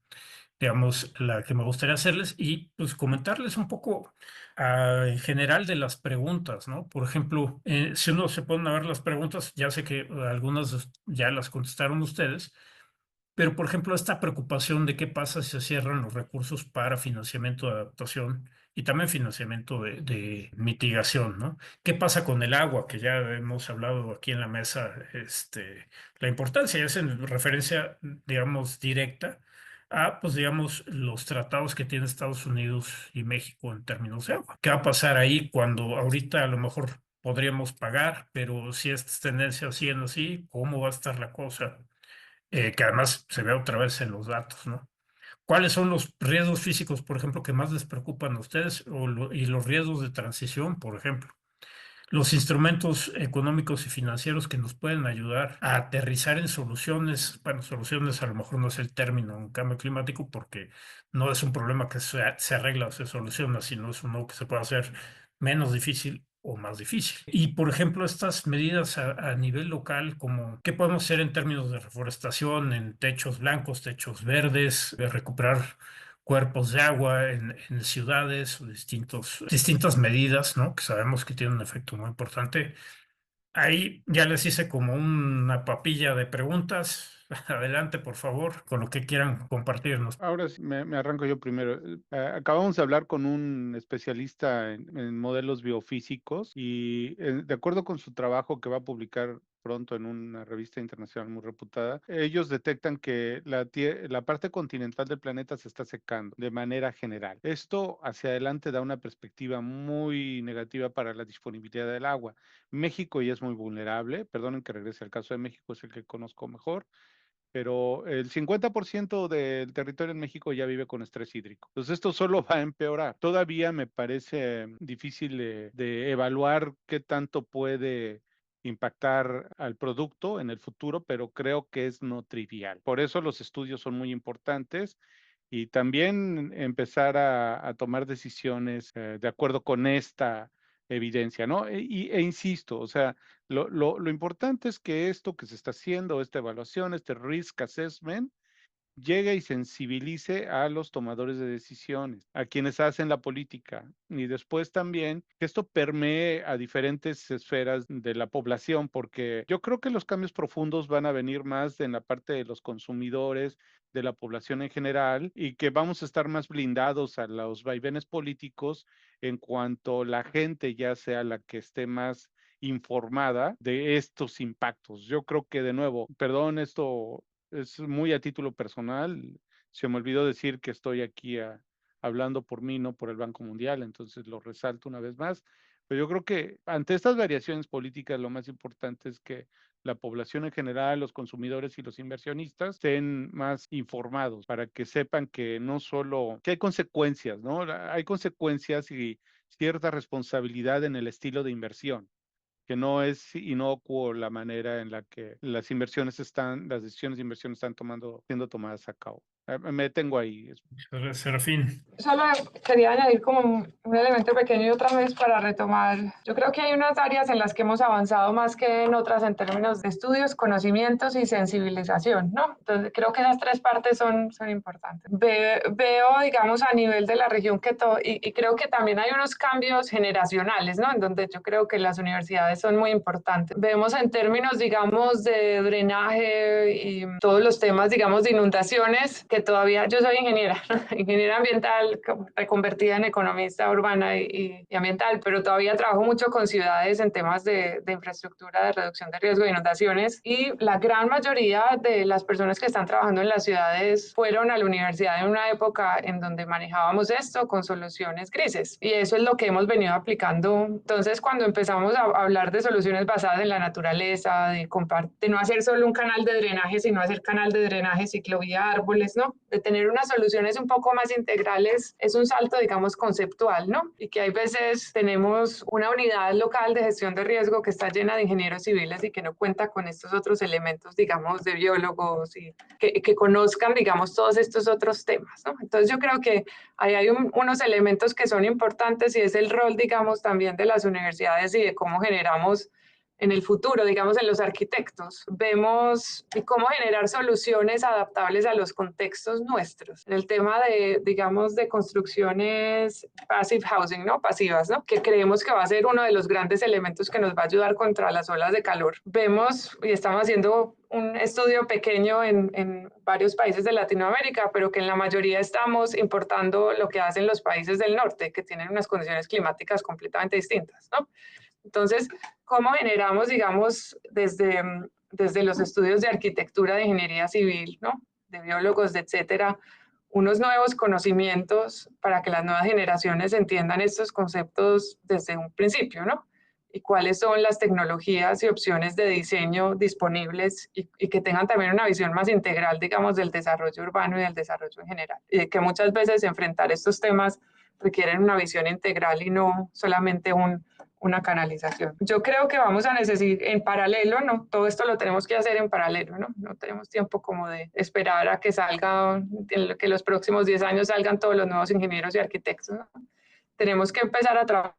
Speaker 1: digamos, la que me gustaría hacerles y pues comentarles un poco en general de las preguntas, ¿no? Por ejemplo, si uno se pone a ver las preguntas, ya sé que algunas ya las contestaron ustedes, pero por ejemplo, esta preocupación de qué pasa si se cierran los recursos para financiamiento de adaptación y también financiamiento de mitigación, ¿no? ¿Qué pasa con el agua? Que ya hemos hablado aquí en la mesa, la importancia es en referencia, digamos, directa a, pues, digamos, los tratados que tiene Estados Unidos y México en términos de agua. ¿Qué va a pasar ahí cuando ahorita a lo mejor podríamos pagar, pero si estas tendencias siguen así, cómo va a estar la cosa? Que además se ve otra vez en los datos, ¿no? ¿Cuáles son los riesgos físicos, por ejemplo, que más les preocupan a ustedes y los riesgos de transición, por ejemplo? Los instrumentos económicos y financieros que nos pueden ayudar a aterrizar en soluciones, bueno, soluciones a lo mejor no es el término en cambio climático porque no es un problema que se arregla o se soluciona, sino es uno que se puede hacer menos difícil o más difícil. Y, por ejemplo, estas medidas a nivel local, como qué podemos hacer en términos de reforestación, en techos blancos, techos verdes, de recuperar cuerpos de agua en ciudades, o distintas medidas, ¿no? Que sabemos que tienen un efecto muy importante. Ahí ya les hice como una papilla de preguntas. Adelante, por favor, con lo que quieran compartirnos.
Speaker 2: Ahora sí, me arranco yo primero. Acabamos de hablar con un especialista en modelos biofísicos y de acuerdo con su trabajo que va a publicar pronto en una revista internacional muy reputada, ellos detectan que la parte continental del planeta se está secando de manera general. Esto hacia adelante da una perspectiva muy negativa para la disponibilidad del agua. México ya es muy vulnerable, perdonen que regrese al caso de México, es el que conozco mejor, pero el 50% del territorio en México ya vive con estrés hídrico. Entonces esto solo va a empeorar. Todavía me parece difícil de evaluar qué tanto puede impactar al producto en el futuro, pero creo que es no trivial. Por eso los estudios son muy importantes y también empezar a tomar decisiones de acuerdo con esta evidencia, ¿no? E insisto, o sea, lo importante es que esto que se está haciendo, esta evaluación, este risk assessment, llegue y sensibilice a los tomadores de decisiones, a quienes hacen la política, y después también que esto permee a diferentes esferas de la población, porque yo creo que los cambios profundos van a venir más en la parte de los consumidores, de la población en general, y que vamos a estar más blindados a los vaivenes políticos en cuanto la gente ya sea la que esté más informada de estos impactos. Yo creo que de nuevo, perdón, esto es muy a título personal. Se me olvidó decir que estoy aquí hablando por mí, no por el Banco Mundial, entonces lo resalto una vez más. Pero yo creo que ante estas variaciones políticas, lo más importante es que la población en general, los consumidores y los inversionistas estén más informados para que sepan que no solo, que hay consecuencias, ¿no? Hay consecuencias y cierta responsabilidad en el estilo de inversión, que no es inocuo la manera en la que las decisiones de inversión están siendo tomadas a cabo. Me detengo ahí.
Speaker 1: Serafín.
Speaker 4: Solo quería añadir como un elemento pequeño y otra vez para retomar. Yo creo que hay unas áreas en las que hemos avanzado más que en otras en términos de estudios, conocimientos y sensibilización, ¿no? Entonces creo que esas tres partes son importantes. Veo, digamos, a nivel de la región que todo, y creo que también hay unos cambios generacionales, ¿no? En donde yo creo que las universidades son muy importantes. Vemos en términos, digamos, de drenaje y todos los temas, digamos, de inundaciones, que todavía, yo soy ingeniera, ingeniera ambiental, reconvertida en economista urbana y ambiental, pero todavía trabajo mucho con ciudades en temas de infraestructura, de reducción de riesgo de inundaciones, y la gran mayoría de las personas que están trabajando en las ciudades fueron a la universidad en una época en donde manejábamos esto con soluciones grises, y eso es lo que hemos venido aplicando. Entonces, cuando empezamos a hablar de soluciones basadas en la naturaleza, de no hacer solo un canal de drenaje, sino hacer canal de drenaje, ciclovía, árboles, ¿no? De tener unas soluciones un poco más integrales, es un salto, digamos, conceptual, ¿no? Y que hay veces tenemos una unidad local de gestión de riesgo que está llena de ingenieros civiles y que no cuenta con estos otros elementos, digamos, de biólogos y que conozcan, digamos, todos estos otros temas, ¿no? Entonces yo creo que ahí hay unos elementos que son importantes y es el rol, digamos, también de las universidades y de cómo generamos en el futuro, digamos, en los arquitectos, vemos cómo generar soluciones adaptables a los contextos nuestros. En el tema de, digamos, de construcciones passive housing, ¿no? Pasivas, ¿no? Que creemos que va a ser uno de los grandes elementos que nos va a ayudar contra las olas de calor. Vemos y estamos haciendo un estudio pequeño en varios países de Latinoamérica, pero que en la mayoría estamos importando lo que hacen los países del norte, que tienen unas condiciones climáticas completamente distintas, ¿no? Entonces, ¿cómo generamos, digamos, desde los estudios de arquitectura, de ingeniería civil, ¿no? De biólogos, de etcétera, unos nuevos conocimientos para que las nuevas generaciones entiendan estos conceptos desde un principio, ¿no? y cuáles son las tecnologías y opciones de diseño disponibles y que tengan también una visión más integral, digamos, del desarrollo urbano y del desarrollo en general. Y que muchas veces enfrentar estos temas requieren una visión integral y no solamente una canalización. Yo creo que vamos a necesitar en paralelo, ¿no? Todo esto lo tenemos que hacer en paralelo, ¿no? No tenemos tiempo como de esperar a que salga, que los próximos 10 años salgan todos los nuevos ingenieros y arquitectos, ¿no? Tenemos que empezar a trabajar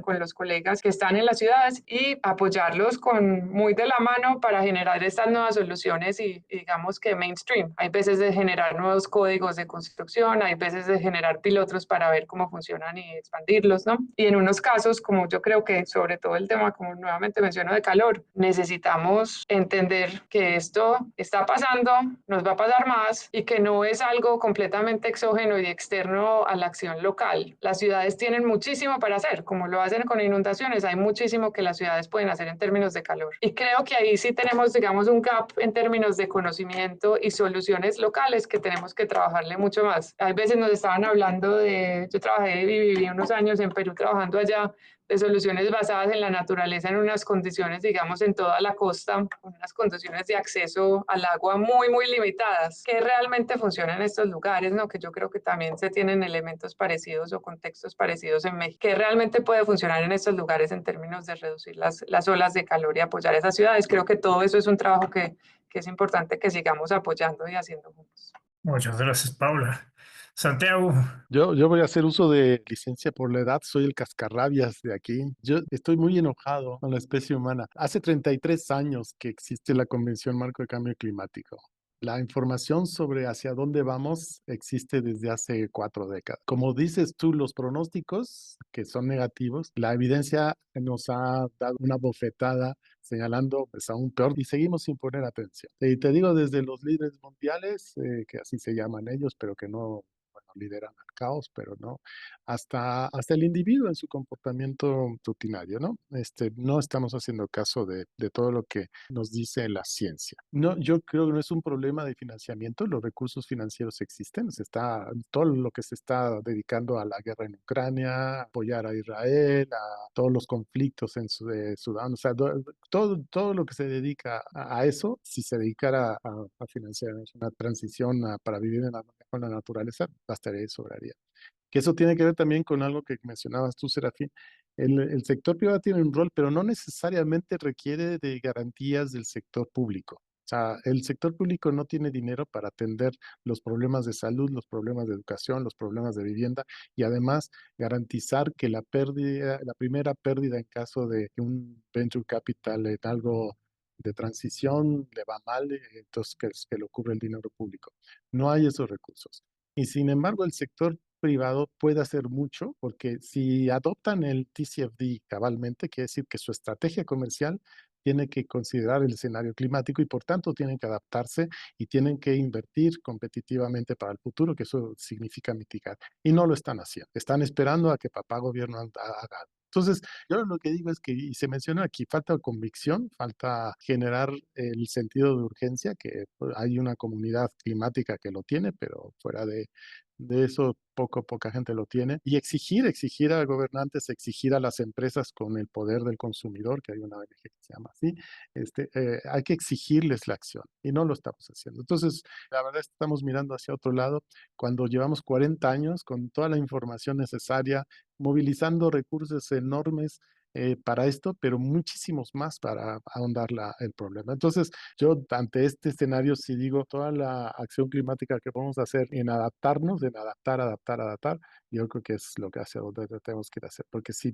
Speaker 4: con los colegas que están en las ciudades y apoyarlos muy de la mano para generar estas nuevas soluciones y digamos que mainstream. Hay veces de generar nuevos códigos de construcción, hay veces de generar pilotos para ver cómo funcionan y expandirlos, ¿no? Y en unos casos, como yo creo que sobre todo el tema, como nuevamente menciono, de calor, necesitamos entender que esto está pasando, nos va a pasar más y que no es algo completamente exógeno y externo a la acción local. Las ciudades tienen muchísimo para hacer, como lo hacen con inundaciones, hay muchísimo que las ciudades pueden hacer en términos de calor. Y creo que ahí sí tenemos, digamos, un gap en términos de conocimiento y soluciones locales que tenemos que trabajarle mucho más. Hay veces nos estaban hablando yo trabajé y viví unos años en Perú trabajando allá, de soluciones basadas en la naturaleza en unas condiciones, digamos, en toda la costa, con unas condiciones de acceso al agua muy, muy limitadas, que realmente funcionan en estos lugares, ¿no? Que yo creo que también se tienen elementos parecidos o contextos parecidos en México, que realmente puede funcionar en estos lugares en términos de reducir las olas de calor y apoyar a esas ciudades. Creo que todo eso es un trabajo que es importante que sigamos apoyando y haciendo juntos.
Speaker 1: Muchas gracias, Paula. Santiago.
Speaker 3: Yo voy a hacer uso de licencia por la edad, soy el cascarrabias de aquí. Yo estoy muy enojado con la especie humana. Hace 33 años que existe la Convención Marco de Cambio Climático. La información sobre hacia dónde vamos existe desde hace 4 décadas. Como dices tú, los pronósticos que son negativos, la evidencia nos ha dado una bofetada señalando pues, aún peor y seguimos sin poner atención. Y te digo desde los líderes mundiales, que así se llaman ellos, pero que no lideran al caos, pero no, hasta el individuo en su comportamiento rutinario, ¿no? No estamos haciendo caso de todo lo que nos dice la ciencia. No, yo creo que no es un problema de financiamiento, los recursos financieros existen, todo lo que se está dedicando a la guerra en Ucrania, apoyar a Israel, a todos los conflictos en Sudán, o sea, todo lo que se dedica a eso, si se dedicara a financiar una transición para vivir con la naturaleza, bastaría y sobraría. Que eso tiene que ver también con algo que mencionabas tú, Serafín. El sector privado tiene un rol, pero no necesariamente requiere de garantías del sector público. O sea, el sector público no tiene dinero para atender los problemas de salud, los problemas de educación, los problemas de vivienda y además garantizar que la primera pérdida en caso de que un venture capital en algo de transición le va mal, entonces que lo cubre el dinero público. No hay esos recursos. Y sin embargo, el sector privado puede hacer mucho porque si adoptan el TCFD cabalmente, quiere decir que su estrategia comercial tiene que considerar el escenario climático y por tanto tienen que adaptarse y tienen que invertir competitivamente para el futuro, que eso significa mitigar. Y no lo están haciendo. Están esperando a que papá gobierno haga. Entonces, yo lo que digo es que, y se menciona aquí, falta convicción, falta generar el sentido de urgencia, que hay una comunidad climática que lo tiene, pero fuera de eso poca gente lo tiene, y exigir a gobernantes, exigir a las empresas con el poder del consumidor, que hay una ONG que se llama así, hay que exigirles la acción, y no lo estamos haciendo. Entonces, la verdad estamos mirando hacia otro lado, cuando llevamos 40 años con toda la información necesaria, movilizando recursos enormes para esto, pero muchísimos más para ahondar el problema. Entonces, yo ante este escenario, si digo toda la acción climática que podemos hacer en adaptarnos, en adaptar, yo creo que es lo que tenemos que hacer, porque si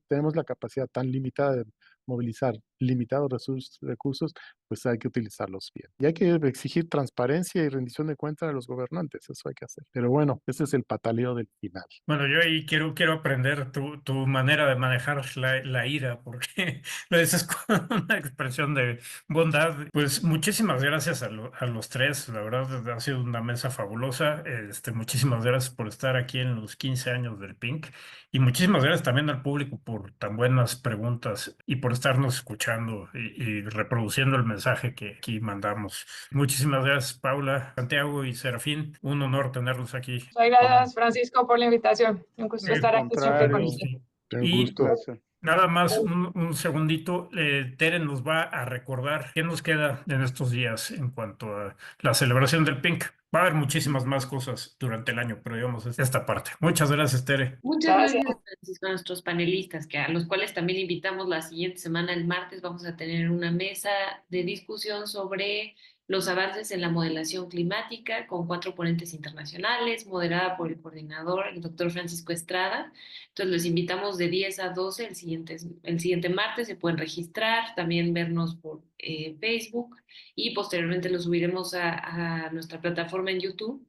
Speaker 3: tenemos la capacidad tan limitada de movilizar limitados recursos, pues hay que utilizarlos bien. Y hay que exigir transparencia y rendición de cuentas a los gobernantes, eso hay que hacer. Pero bueno, ese es el pataleo del final.
Speaker 1: Bueno, yo ahí quiero aprender tu manera de manejar la ira, porque lo dices con una expresión de bondad. Pues muchísimas gracias a los tres, la verdad ha sido una mesa fabulosa. Muchísimas gracias por estar aquí en los 15 años del PINC y muchísimas gracias también al público por tan buenas preguntas y por estarnos escuchando y reproduciendo el mensaje que aquí mandamos. Muchísimas gracias, Paula, Santiago y Serafín. Un honor tenerlos aquí.
Speaker 4: Muchas gracias, Francisco, por la invitación. Un gusto estar aquí siempre con
Speaker 2: contrario.
Speaker 4: usted.
Speaker 3: Un
Speaker 1: Y
Speaker 3: gusto.
Speaker 2: Gracias.
Speaker 1: Nada más un segundito, Tere nos va a recordar qué nos queda en estos días en cuanto a la celebración del Pink. Va a haber muchísimas más cosas durante el año, pero digamos esta parte. Muchas gracias, Tere.
Speaker 5: Muchas
Speaker 4: Gracias.
Speaker 5: gracias, Francisco, a nuestros panelistas, a los cuales también invitamos la siguiente semana, el martes, vamos a tener una mesa de discusión sobre los avances en la modelación climática con 4 ponentes internacionales, moderada por el coordinador, el doctor Francisco Estrada. Entonces, les invitamos de 10 a 12 el siguiente martes, se pueden registrar, también vernos por Facebook y posteriormente lo subiremos a nuestra plataforma en YouTube.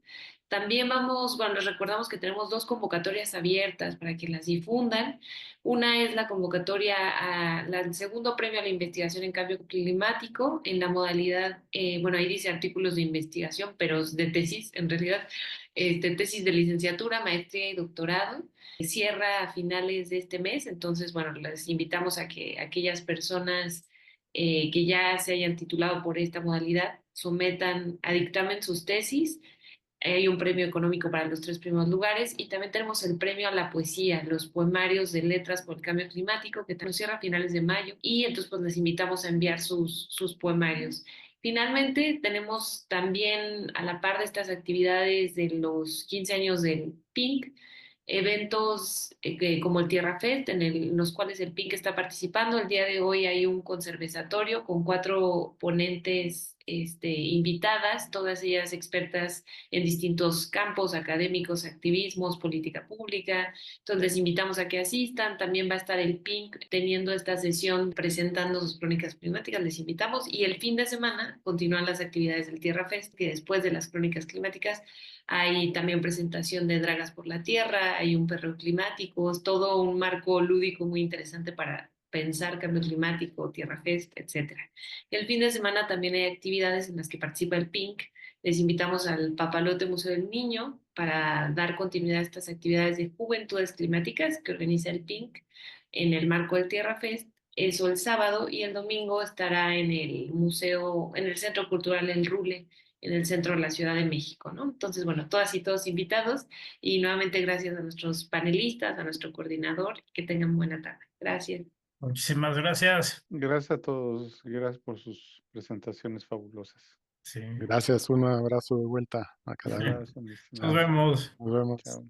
Speaker 5: También bueno, les recordamos que tenemos 2 convocatorias abiertas para que las difundan. Una es la convocatoria al segundo premio a la investigación en cambio climático en la modalidad, bueno, ahí dice artículos de investigación, pero es de tesis, en realidad, tesis de licenciatura, maestría y doctorado. Cierra a finales de este mes, entonces, bueno, les invitamos a que aquellas personas que ya se hayan titulado por esta modalidad sometan a dictamen sus tesis. Hay un premio económico para los 3 primeros lugares y también tenemos el premio a la poesía, los poemarios de letras por el cambio climático, que nos cierra a finales de mayo y entonces pues les invitamos a enviar sus poemarios. Finalmente tenemos también a la par de estas actividades de los 15 años del PINC, eventos como el Tierra Fest, en los cuales el PINC está participando. El día de hoy hay un conservatorio con 4 ponentes invitadas, todas ellas expertas en distintos campos académicos, activismos, política pública. Entonces les invitamos a que asistan. También va a estar el PINC teniendo esta sesión presentando sus crónicas climáticas, les invitamos. Y el fin de semana continúan las actividades del Tierra Fest, que después de las crónicas climáticas hay también presentación de Dragas por la Tierra, hay un perreo climático, es todo un marco lúdico muy interesante para pensar cambio climático, Tierra Fest, etcétera. El fin de semana también hay actividades en las que participa el PINC. Les invitamos al Papalote Museo del Niño para dar continuidad a estas actividades de juventudes climáticas que organiza el PINC en el marco del Tierra Fest. Eso el sábado y el domingo estará en el museo, en el Centro Cultural El Rule, en el centro de la Ciudad de México, ¿no? Entonces, bueno, todas y todos invitados y nuevamente gracias a nuestros panelistas, a nuestro coordinador, que tengan buena tarde. Gracias.
Speaker 1: Muchísimas gracias.
Speaker 2: Gracias a todos, gracias por sus presentaciones fabulosas.
Speaker 1: Sí.
Speaker 3: Gracias, un abrazo de vuelta a cada uno.
Speaker 2: Abrazo, mi
Speaker 1: Nos
Speaker 2: estimado.
Speaker 1: vemos.
Speaker 3: Nos vemos.
Speaker 2: Chao.